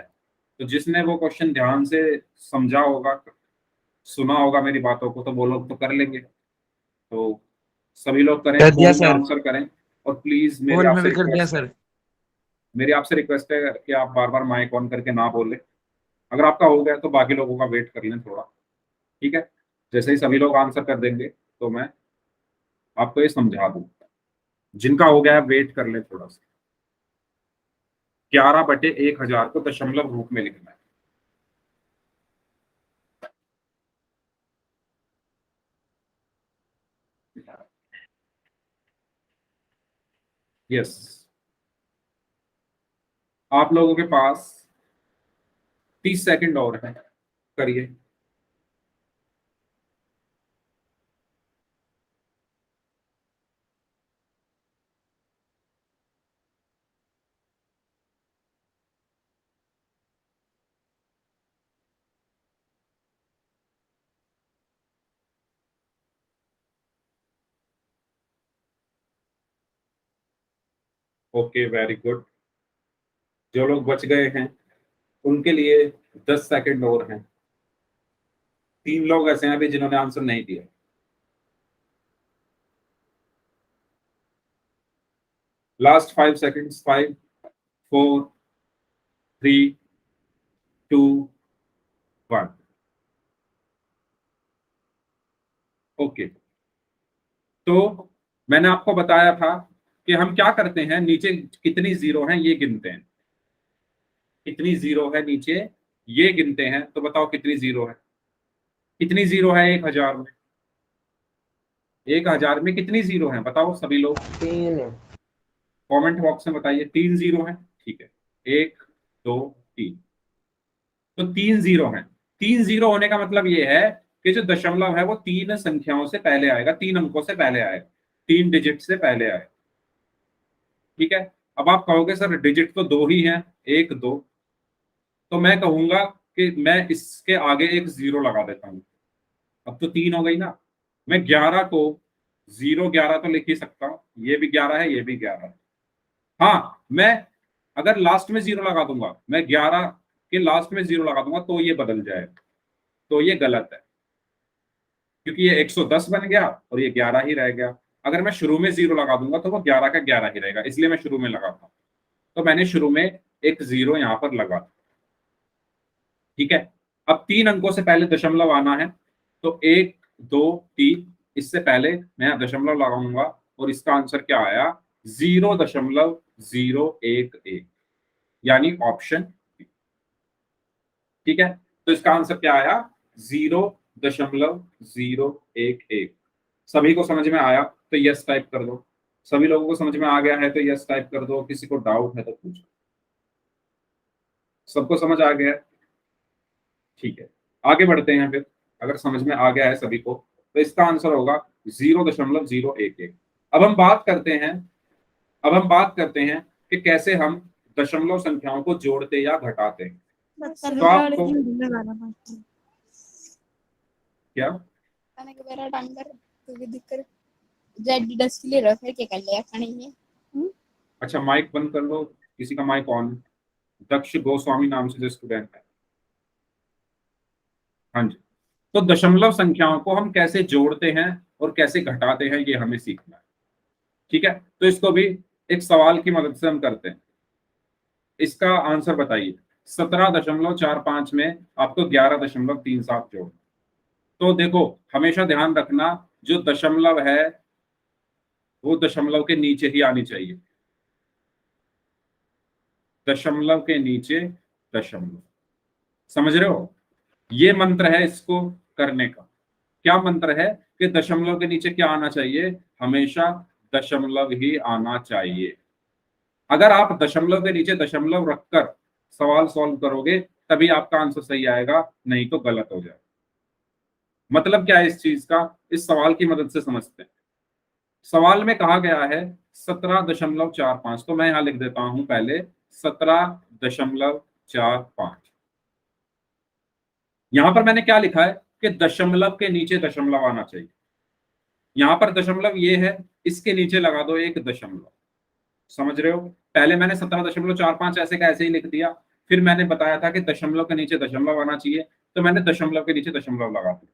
तो जिसने वो क्वेश्चन ध्यान से समझा होगा, सुना होगा मेरी बातों को, तो वो लोग तो कर लेंगे। तो सभी लोग करें, कर दिया पोल में सर, आंसर करें। और प्लीज मेरी पोल में आपसे भी कर दिया रिक्वेस्ट है, सर। कि आप बार बार माइक ऑन करके ना बोले। अगर आपका हो गया तो बाकी लोगों का वेट कर लें थोड़ा। ठीक है, जैसे ही सभी लोग आंसर कर देंगे तो मैं आपको ये समझा दूंगा। जिनका हो गया है वेट कर लें थोड़ा सा। 11/1000 को दशमलव रूप में लिखना है। यस, आप लोगों के पास 30 सेकंड और है, करिए। Okay, very good. जो लोग बच गए हैं उनके लिए 10 सेकंड और हैं। 3 लोग ऐसे हैं अभी जिन्होंने आंसर नहीं दिया। Last 5 seconds. 5, 4, 3, 2, 1। ओके, तो मैंने आपको बताया था कि हम क्या करते हैं, नीचे कितनी जीरो हैं ये गिनते हैं। कितनी जीरो है नीचे ये गिनते हैं, तो बताओ कितनी जीरो है। कितनी जीरो है 1000 में? 1000 में कितनी जीरो है बताओ सभी लोग, 3। कमेंट बॉक्स में बताइए। 3 जीरो है, ठीक है। 1 2 3, तो 3 जीरो है। 3 जीरो होने का मतलब ये है कि जो दशमलव है वो 3 संख्याओं से पहले आएगा, 3 अंकों से पहले आएगा, 3 डिजिट से पहले आएगा। ठीक है। अब आप कहोगे सर डिजिट तो 2 ही हैं, 1 2, तो मैं कहूंगा कि मैं इसके आगे एक जीरो लगा देता हूं। अब तो 3 हो गई ना, मैं 11 को 0 11 तो लिख ही सकता हूं, ये भी 11 है, ये भी 11 है। हाँ, मैं अगर लास्ट में जीरो लगा दूंगा, मैं 11 के लास्ट में जीरो लगा दूंगा तो ये बदल जाएगा, तो ये गलत है, क्योंकि ये 110 बन गया और ये 11 ही रह गया। अगर मैं शुरू में जीरो लगा दूंगा तो वो 11 का 11 ही रहेगा, इसलिए मैं शुरू में लगाता, तो मैंने शुरू में एक जीरो यहां पर लगा। ठीक है। अब 3 अंकों से पहले दशमलव आना है, तो 1 2 3, इससे पहले मैं दशमलव लगाऊंगा और इसका आंसर क्या आया, 0.011, यानी ऑप्शन। ठीक है, तो इसका आंसर क्या आया, 0.011। सभी को समझ में आया तो यस टाइप कर दो, सभी लोगों को समझ में आ गया है तो यस टाइप कर दो, किसी को डाउट है तो पूछो। सबको समझ आ गया है? ठीक है, आगे बढ़ते हैं फिर। अगर समझ में आ गया है सभी को, तो इसका आंसर होगा 0.011। अब हम बात करते हैं, अब हम बात करते हैं कि कैसे हम दशमलव संख्याओं को जोड़ते या घटाते हैं। तो आपको क्या, अच्छा माइक बंद कर लो, किसी का माइक ऑन। दक्ष गोस्वामी नाम से जो स्टूडेंट है, हाँ जी। तो दशमलव संख्याओं को हम कैसे जोड़ते हैं और कैसे घटाते हैं ये हमें सीखना है। ठीक है, तो इसको भी एक सवाल की मदद से हम करते हैं। इसका आंसर बताइए, 17.45 में आपको 11.37 जोड़। तो देखो, हमेशा ध्यान रखना, जो दशमलव है वो दशमलव के नीचे ही आनी चाहिए, दशमलव के नीचे दशमलव। समझ रहे हो, ये मंत्र है इसको करने का। क्या मंत्र है कि दशमलव के नीचे क्या आना चाहिए, हमेशा दशमलव ही आना चाहिए। अगर आप दशमलव के नीचे दशमलव रखकर सवाल सॉल्व करोगे तभी आपका आंसर सही आएगा, नहीं तो गलत हो जाएगा। मतलब क्या है इस चीज का, इस सवाल की मदद से समझते हैं। सवाल में कहा गया है 17.45, तो मैं यहां लिख देता हूं पहले 17.45। यहां पर मैंने क्या लिखा है कि दशमलव के नीचे दशमलव आना चाहिए। यहां पर दशमलव ये है, इसके नीचे लगा दो एक दशमलव। समझ रहे हो, पहले मैंने 17.45 ऐसे का ऐसे ही लिख दिया, फिर मैंने बताया था कि दशमलव के नीचे दशमलव आना चाहिए, तो मैंने दशमलव के नीचे दशमलव लगा दिया।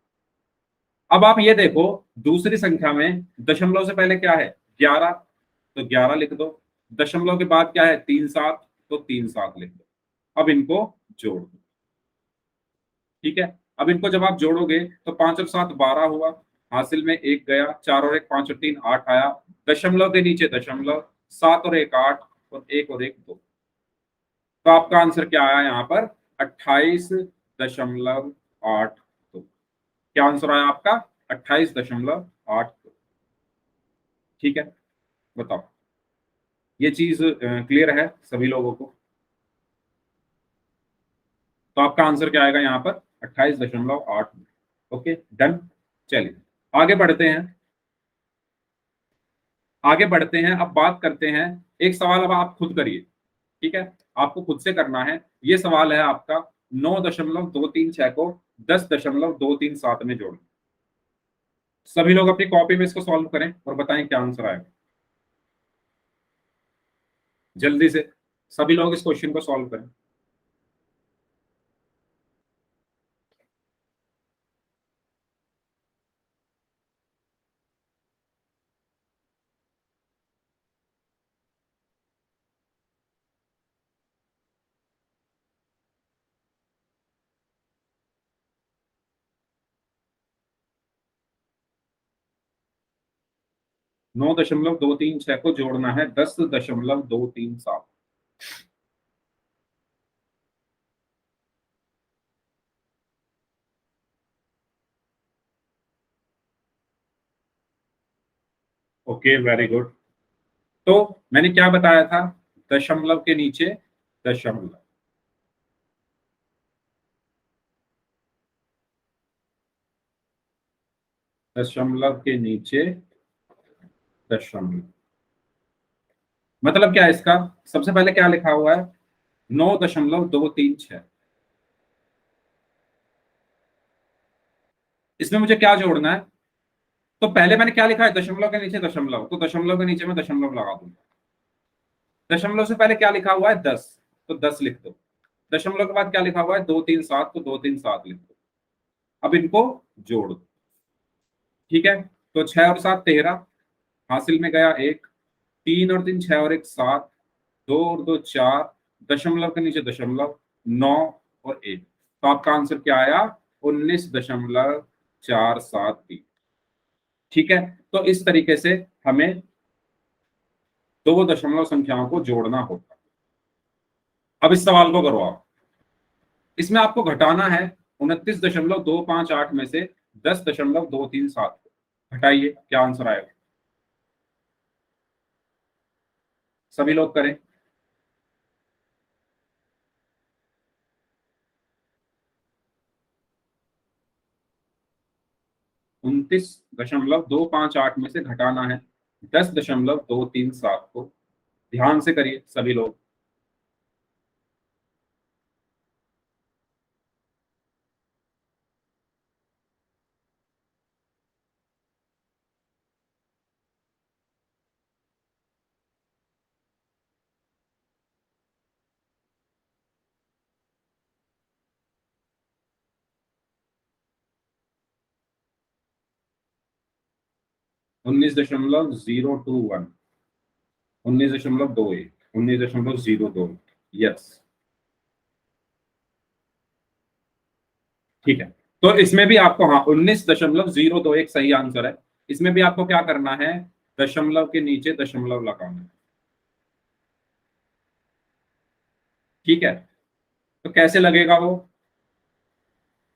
अब आप ये देखो, दूसरी संख्या में दशमलव से पहले क्या है, 11, तो 11 लिख दो। दशमलव के बाद क्या है, 3 7, तो 3 7 लिख दो। अब इनको जोड़ दो। ठीक है, अब इनको जब आप जोड़ोगे तो 5 और 7 12 हुआ, हासिल में 1 गया, 4 और 1 5 और 3 8 आया, दशमलव के नीचे दशमलव, 7 और 1 8, और 1 और 1 2। तो आपका आंसर क्या आया यहाँ पर, 28.82। क्या आंसर आया आपका, 28.82। ठीक है, बताओ, ये चीज क्लियर है सभी लोगों को? तो आपका आंसर क्या आएगा यहाँ पर, 28.8। Okay done. चलिए आगे बढ़ते हैं, आगे बढ़ते हैं। अब बात करते हैं, एक सवाल अब आप खुद करिए। ठीक है, आपको खुद से करना है। ये सवाल है आपका, 9.236 को 10.237 में जोड़ना। सभी लोग अपनी कॉपी में इसको सॉल्व करें और बताएं क्या आंसर आएगा, जल्दी से सभी लोग इस क्वेश्चन को सॉल्व करें। 9.236 को जोड़ना है 10.237। Okay, very good. तो मैंने क्या बताया था, दशमलव के नीचे दशमलव, दशमलव के नीचे दशमलव, मतलब क्या है इसका, सबसे पहले क्या लिखा हुआ है, 9.236। इसमें मुझे क्या जोड़ना है, तो पहले मैंने क्या लिखा है, दशमलव के नीचे दशमलव, तो दशमलव के नीचे मैं दशमलव लगा दूंगा। दशमलव से पहले क्या लिखा हुआ है, 10, तो 10 लिख दो। दशमलव के बाद क्या लिखा हुआ है, 237, तो 237 लिख दो। अब इनको जोड़ दो, ठीक है। तो 6 और 7 13, हासिल में गया 1, 3 और 3 6 और 1 7, 2 और 2 4, दशमलव के नीचे दशमलव 9 और 1, तो आपका आंसर क्या आया, 19.473। ठीक है, तो इस तरीके से हमें दो दशमलव संख्याओं को जोड़ना होगा। अब इस सवाल को करो आप, इसमें आपको घटाना है 29.258 में से 10.237 को। घटाइए, क्या आंसर आएगा, सभी लोग करें। 29.258 में से घटाना है 10.237 को। ध्यान से करिए सभी लोग। उन्नीस दशमलव जीरो टू वन, 19.21, 19.02, यस, ठीक है। तो इसमें भी आपको, हाँ, 19.021 सही आंसर है। इसमें भी आपको क्या करना है, दशमलव के नीचे दशमलव लगाना है, ठीक है। तो कैसे लगेगा वो,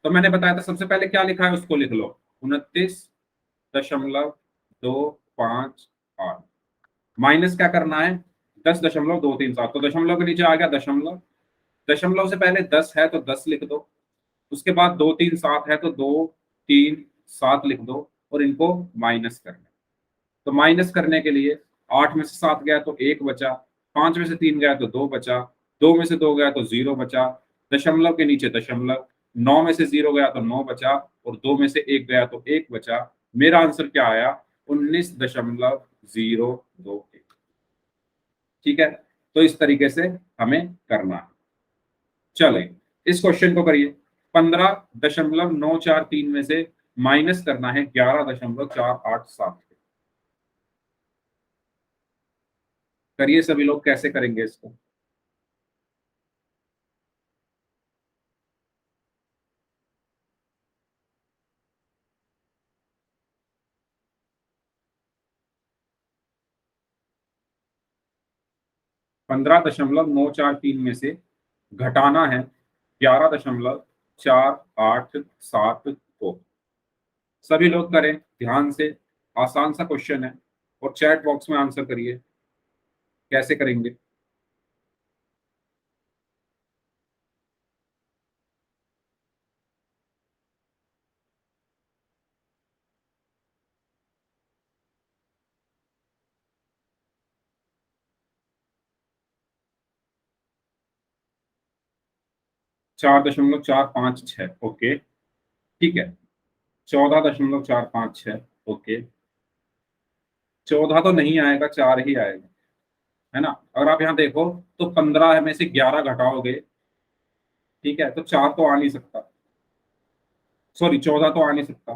तो मैंने बताया था, सबसे पहले क्या लिखा है उसको लिख लो, 29.258, माइनस क्या करना है, 10.237, तो दशमलव के नीचे आ गया दशमलव, दशमलव से पहले 10 है तो 10 लिख दो, उसके बाद 237 है तो 237 लिख दो, और इनको माइनस करना है। तो माइनस करने के लिए 8 में से 7 गया तो 1 बचा, 5 में से 3 गया तो 2 बचा, 2 में से 2 गया तो 0 बचा, दशमलव के नीचे दशमलव, 9 में से 0 गया तो 9 बचा, और 2 में से 1 गया तो 1 बचा। मेरा आंसर क्या आया, 19.021। ठीक है, तो इस तरीके से हमें करना है। चले, इस क्वेश्चन को करिए। 15.943 में से माइनस करना है 11.487। करिए सभी लोग, कैसे करेंगे इसको। पंद्रह दशमलव नौ चार तीन में से घटाना है 11.487 को। सभी लोग करें ध्यान से, आसान सा क्वेश्चन है, और चैट बॉक्स में आंसर करिए कैसे करेंगे। 4.456, ओके, ठीक है। 14.456, ओके। 14 तो नहीं आएगा, 4 ही आएगा, है ना। अगर आप यहाँ देखो तो 15 में से 11 घटाओगे, ठीक है, तो 4 तो आ नहीं सकता, सॉरी 14 तो आ नहीं सकता।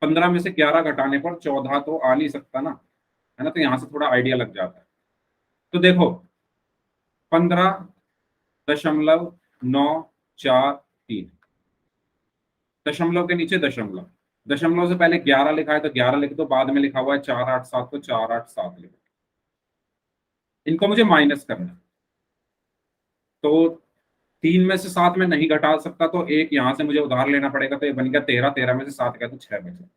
15 में से 11 घटाने पर 14 तो आ नहीं सकता ना, है ना। तो यहाँ से थोड़ा आइडिया लग जाता है। तो देखो, 15.943, दशमलव के नीचे दशमलव, दशमलव से पहले 11 लिखा है तो 11 लिख दो, बाद में लिखा हुआ है 487 तो 487 लिखो। इनको मुझे माइनस करना है, तो 3 में से 7 में नहीं घटा सकता, तो एक यहां से मुझे उधार लेना पड़ेगा, तो ये बन गया 13, 13 में से 7 गया तो 6 बचा।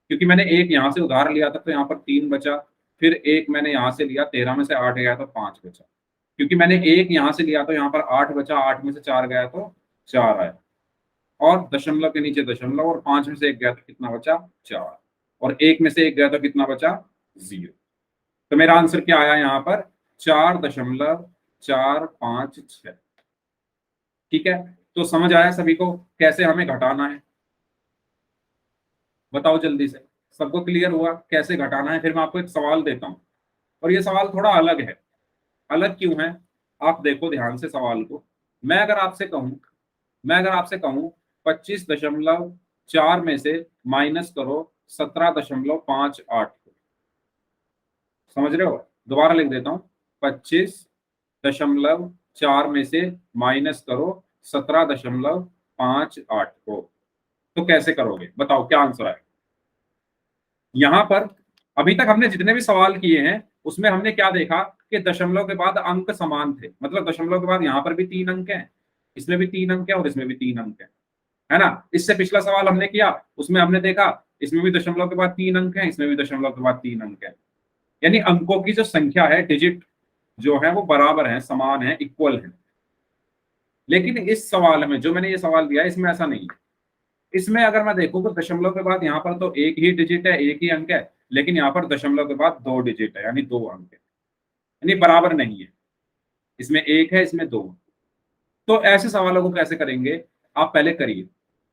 क्योंकि मैंने एक यहां से उधार लिया था तो यहाँ पर 3 बचा, फिर एक मैंने यहां से लिया, 13 में से 8 गया तो 5 बचा। क्योंकि मैंने एक यहां से लिया तो यहाँ पर 8 बचा, 8 में से 4 गया तो 4 आया, और दशमलव के नीचे दशमलव, और 5 में से 1 गया तो कितना बचा, 4, और 1 में से 1 गया तो कितना बचा, 0। तो मेरा आंसर क्या आया यहाँ पर, 4.456। ठीक है, तो समझ आया सभी को कैसे हमें घटाना है? बताओ जल्दी से, सबको क्लियर हुआ कैसे घटाना है? फिर मैं आपको एक सवाल देता हूं, और ये सवाल थोड़ा अलग है। अलग क्यों है, आप देखो ध्यान से सवाल को। मैं अगर आपसे कहूं 25.4 में से माइनस करो 17.58, समझ रहे हो? दोबारा लिख देता हूं, 25.4 में से माइनस करो 17.58 को। तो कैसे करोगे, बताओ क्या आंसर है? यहां पर अभी तक हमने जितने भी सवाल किए हैं उसमें हमने क्या देखा कि दशमलव के बाद अंक समान थे, मतलब दशमलव के बाद यहां पर भी 3 अंक हैं, इसमें भी 3 अंक है, और इसमें भी 3 अंक है ना? इससे पिछला सवाल हमने किया, उसमें हमने देखा इसमें भी दशमलव के बाद 3 अंक है, इसमें भी दशमलव के बाद 3 अंक है। यानी अंकों की जो संख्या है, डिजिट जो है वो बराबर है, समान है, इक्वल है। लेकिन इस सवाल में जो मैंने ये सवाल दिया इसमें ऐसा नहीं है। इसमें अगर मैं देखूं तो दशमलव के बाद यहाँ पर तो एक ही डिजिट है, एक ही अंक है, लेकिन यहाँ पर दशमलव के बाद 2 डिजिट है, यानी 2 अंक है, यानी बराबर नहीं है। इसमें 1 है, इसमें 2। तो ऐसे सवालों को कैसे करेंगे, आप पहले करिए,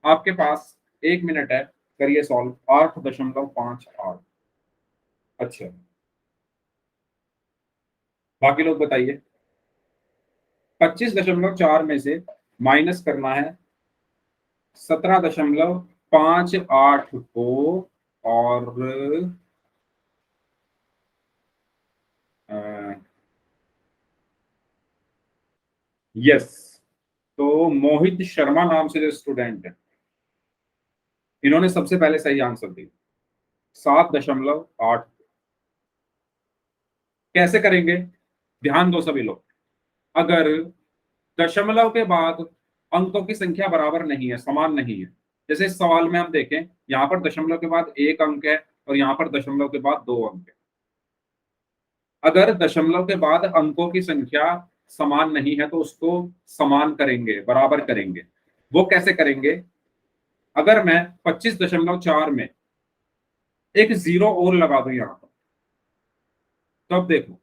आपके पास 1 मिनट है, करिए सॉल्व। 8.58। अच्छा, बाकी लोग बताइए। 25.4 में से माइनस करना है 17.58 को, और यस, तो मोहित शर्मा नाम से जो स्टूडेंट है, इन्होंने सबसे पहले सही आंसर दिया 7.8। कैसे करेंगे, ध्यान दो सभी लोग। अगर दशमलव के बाद अंकों की संख्या बराबर नहीं है, समान नहीं है, जैसे इस सवाल में हम देखें, यहां पर दशमलव के बाद 1 अंक है और यहां पर दशमलव के बाद 2 अंक है। अगर दशमलव के बाद अंकों की संख्या समान नहीं है तो उसको समान करेंगे, बराबर करेंगे। वो कैसे करेंगे, अगर मैं 25.4 में एक 0 और लगा दूं यहां पर, तब देखो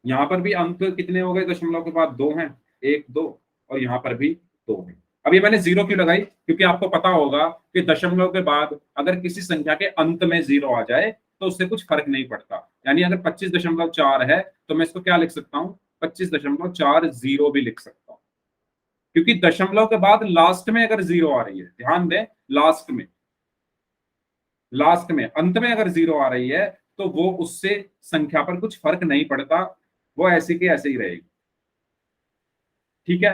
यहां पर भी अंक कितने हो गए, दशमलव के बाद 2 हैं, 1 2, और यहां पर भी 2 है। अब ये मैंने 0 क्यों लगाई, क्योंकि आपको पता होगा कि दशमलव के बाद अगर किसी संख्या के अंत में 0 आ जाए तो उससे कुछ फर्क नहीं पड़ता। यानी अगर 25.4 है तो मैं इसको क्या लिख सकता हूँ, 25.40 भी लिख सकता हूँ, क्योंकि दशमलव के बाद लास्ट में अगर 0 आ रही है, ध्यान दें, लास्ट में अंत में अगर 0 आ रही है तो वो उससे संख्या पर कुछ फर्क नहीं पड़ता, वो ऐसी की ऐसे ही रहेगी। ठीक है,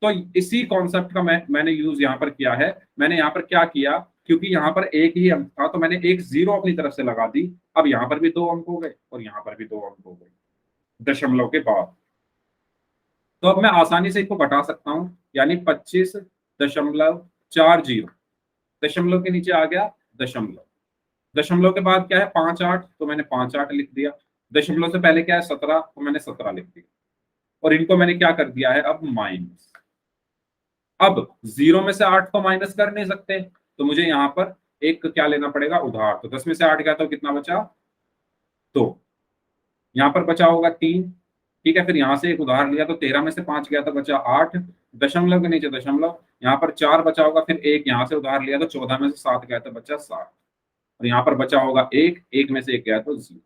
तो इसी कॉन्सेप्ट का मैंने यूज यहां पर किया है। मैंने यहां पर क्या किया, क्योंकि यहां पर एक ही अंक था तो मैंने एक 0 अपनी तरफ से लगा दी। अब यहां पर भी 2 अंक हो गए और यहां पर भी 2 अंक हो गए दशमलव के बाद। तो अब मैं आसानी से इसको घटा सकता हूं, यानी 25.40, दशमलव के नीचे आ गया दशमलव, दशमलव के बाद क्या है 5 8, तो मैंने 5 8 लिख दिया। दशमलव से पहले क्या है 17, तो मैंने 17 लिख दिया, और इनको मैंने क्या कर दिया है अब माइनस। अब 0 में से 8 तो माइनस कर नहीं सकते, तो मुझे यहां पर एक क्या लेना पड़ेगा, उधार। तो 10 में से 8 गया तो कितना बचा, 2। यहां पर बचा होगा 3। ठीक है, फिर यहां से एक उधार लिया तो 13 में से 5 गया तो बचा 8, दशमलव के नीचे दशमलव, यहाँ पर 4 बचा होगा, फिर एक यहां से उधार लिया तो 14 में से 7 गया तो बचा 7, और यहाँ पर बचा होगा 1 में से 1 गया तो 0।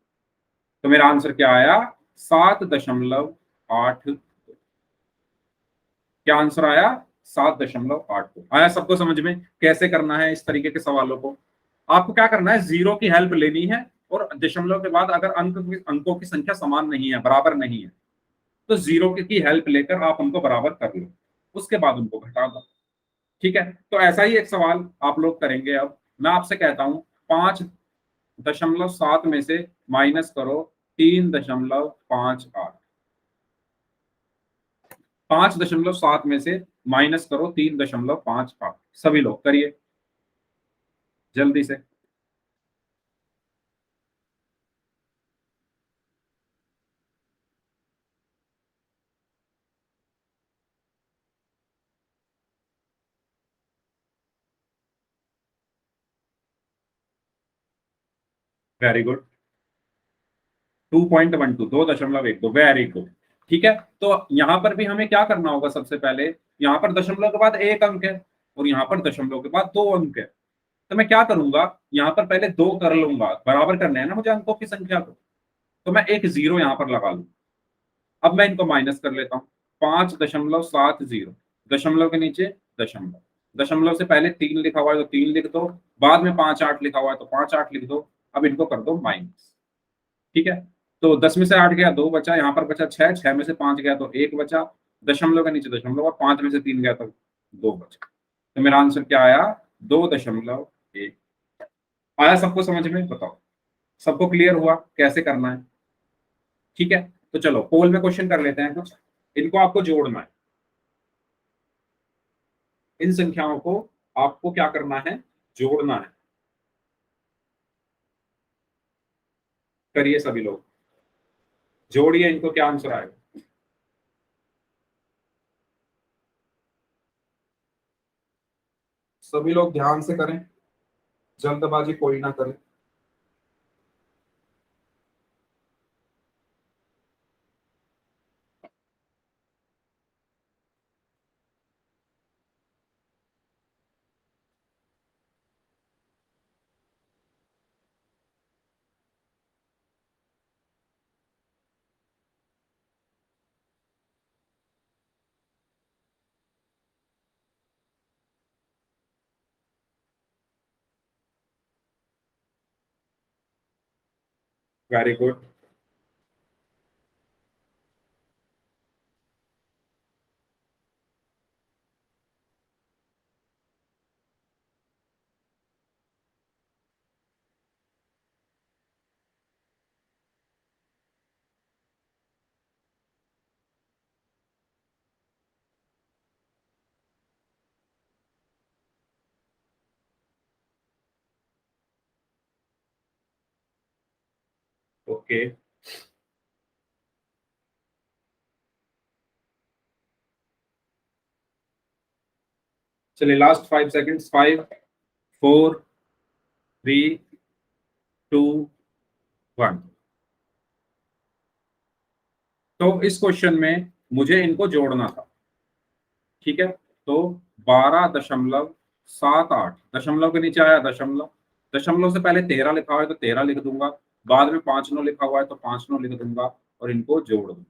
तो मेरा आंसर क्या आया, 7.8। क्या आंसर आया, 7.8 आया। सबको समझ में कैसे करना है इस तरीके के सवालों को? आपको क्या करना है, 0 की हेल्प लेनी है, और दशमलव के बाद अगर अंकों की संख्या समान नहीं है, बराबर नहीं है, तो 0 की हेल्प लेकर आप उनको बराबर कर लो, उसके बाद उनको घटा दो। ठीक है, तो ऐसा ही एक सवाल आप लोग करेंगे अब। मैं आपसे कहता हूं 5.7 में से माइनस करो 3.58। 5.7 में से माइनस करो 3.58। सभी लोग करिए जल्दी से। Very good. 2.12, 2.12, very good. ठीक है, तो यहां पर भी हमें क्या करना होगा? सबसे पहले यहां पर दशमलव के बाद एक अंक है और यहां पर दशमलव के बाद दो अंक है। तो मैं क्या करूंगा, यहां पर पहले दो कर लूंगा, बराबर करने हैं ना मुझे अंकों की संख्या को। तो मैं एक जीरो यहां पर लगा लूं। अब मैं इनको माइनस कर लेता हूँ। 5.70, दशमलव के नीचे दशमलव, दशमलव से पहले 3 लिखा हुआ है तो 3 लिख दो, बाद में 5.8 लिखा हुआ है तो 5.8 लिख दो। अब इनको कर दो माइनस। ठीक है, तो 10 में से 8 गया, 2 बचा, यहाँ पर बचा 6, 6 में से 5 गया तो 1 बचा, दशमलव के नीचे दशमलव, और 5 में से 3 गया तो 2 बचा। तो मेरा आंसर क्या आया? 2.1 आया। सबको समझ में? बताओ, सबको क्लियर हुआ कैसे करना है? ठीक है, तो चलो पोल में क्वेश्चन कर लेते हैं कुछ। इनको आपको जोड़ना है, इन संख्याओं को आपको क्या करना है? जोड़ना है। करिए सभी लोग, जोड़िए इनको, क्या आंसर आएगा? सभी लोग ध्यान से करें, जल्दबाजी कोई ना करे। Very good. ओके, चलिए लास्ट 5 सेकेंड्स। 5, 4, 3, 2, 1। तो इस क्वेश्चन में मुझे इनको जोड़ना था। ठीक है, तो 12.78, दशमलव के नीचे आया दशमलव, दशमलव से पहले 13 लिखा हुआ है तो 13 लिख दूंगा, बाद में 5 9 लिखा हुआ है तो 5 9 लिख दूंगा और इनको जोड़ दूंगा।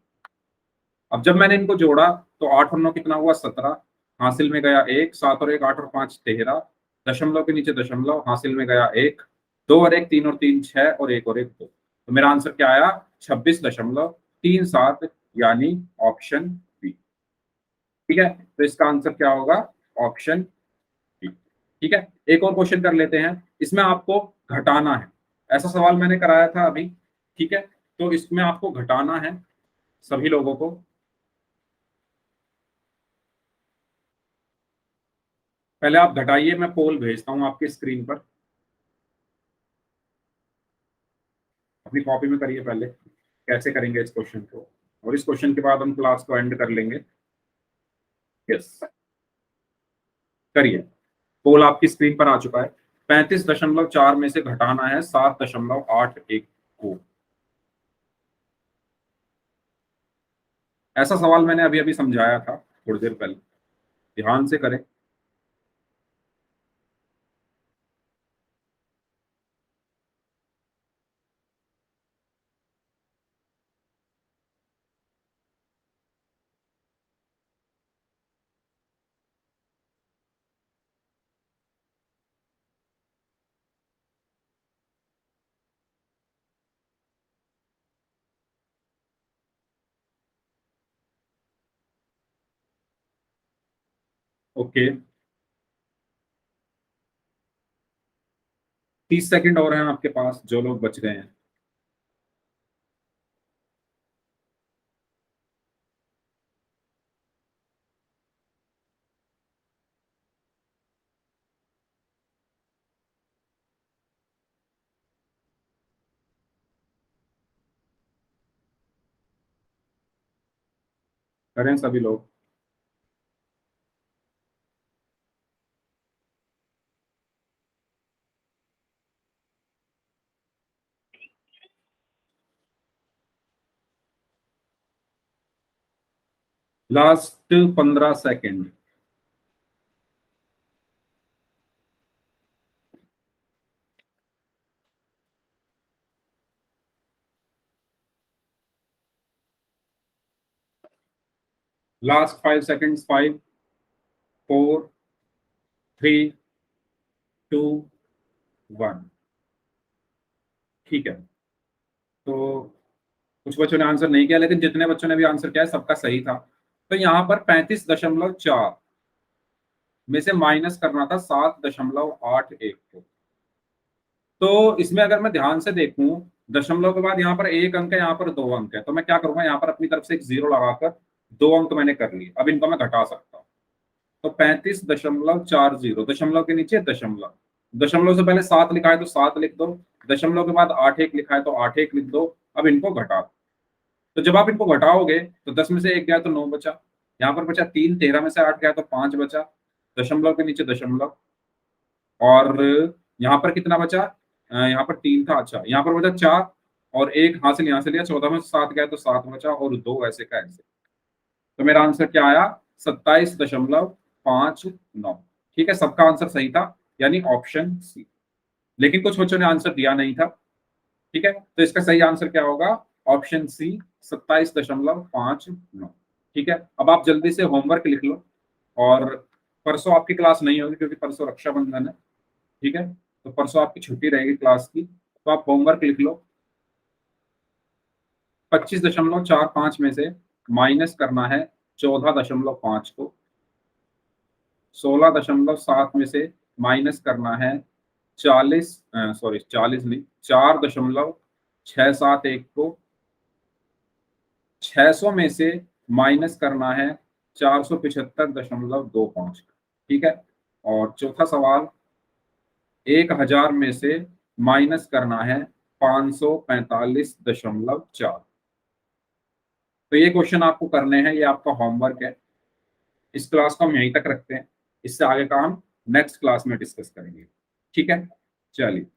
अब जब मैंने इनको जोड़ा तो 8 और 9 कितना हुआ? 17। हासिल में गया 1, 7 और 1 8 और 5 13, दशमलव के नीचे दशमलव, हासिल में गया 1, 2 और 1 3 और 3 6 और 1 और 1 2। तो मेरा आंसर क्या आया? 26.37, यानी ऑप्शन बी। ठीक है, तो इसका आंसर क्या होगा? Option B. ठीक है, एक और क्वेश्चन कर लेते हैं, इसमें आपको घटाना है। ऐसा सवाल मैंने कराया था अभी। ठीक है, तो इसमें आपको घटाना है सभी लोगों को। पहले आप घटाइए, मैं पोल भेजता हूं आपकी स्क्रीन पर। अपनी कॉपी में करिए पहले, कैसे करेंगे इस क्वेश्चन को, और इस क्वेश्चन के बाद हम क्लास को एंड कर लेंगे। यस, करिए। पोल आपकी स्क्रीन पर आ चुका है। 35.4 में से घटाना है 7.81 को। ऐसा सवाल मैंने अभी अभी समझाया था थोड़ी देर पहले, ध्यान से करें। ओके, 30 सेकंड और हैं आपके पास, जो लोग बच गए हैं। करें सभी लोग। Last 15 second. Last 5 seconds. 5 4 3 2 1। ठीक है, तो कुछ बच्चों ने आंसर नहीं किया, लेकिन जितने बच्चों ने भी आंसर किया है सबका सही था। तो यहाँ पर 35.4 में से माइनस करना था 7.81 को। तो इसमें अगर मैं ध्यान से देखूं, दशमलव के बाद यहाँ पर 1 अंक है, यहाँ पर 2 अंक है, तो मैं क्या करूंगा, यहाँ पर अपनी तरफ से एक 0 लगाकर 2 अंक मैंने कर लिए। अब इनको मैं घटा सकता हूँ। तो 35.40, दशमलव के नीचे दशमलव, दशमलव से पहले 7 लिखा है तो 7 लिख दो, दशमलव के बाद 8 लिखा है तो 8 लिख दो। अब इनको घटा दो। तो जब आप इनको घटाओगे तो 10 में से 1 गया तो 9 बचा, यहाँ पर बचा 3, 13 में से 8 गया तो 5 बचा, दशमलव के नीचे दशमलव। और यहाँ पर कितना बचा, यहाँ पर 3 था, अच्छा यहाँ पर बचा 4 और 1 हासिल यहाँ से लिया, 14 में से 7 गया तो 7 बचा और 2 ऐसे का ऐसे। तो मेरा आंसर क्या आया, 27.59। ठीक है, सबका आंसर सही था, यानी ऑप्शन सी। लेकिन कुछ बच्चों ने आंसर दिया नहीं था। ठीक है, तो इसका सही आंसर क्या होगा, ऑप्शन सी 27.59। ठीक है, अब आप जल्दी से होमवर्क लिख लो। और परसों आपकी क्लास नहीं होगी क्योंकि परसों रक्षाबंधन है। ठीक है, तो परसों आपकी छुट्टी रहेगी क्लास की, तो आप होमवर्क लिख लो। 25.45 में से माइनस करना है 14.5 को। 16.7 में से माइनस करना है 40 नहीं, 4.671 को। 600 में से माइनस करना है 475.25। ठीक है, और चौथा सवाल, 1000 में से माइनस करना है 545.4। तो ये क्वेश्चन आपको करने हैं, ये आपका होमवर्क है। इस क्लास को हम यहीं तक रखते हैं, इससे आगे का हम नेक्स्ट क्लास में डिस्कस करेंगे। ठीक है, चलिए।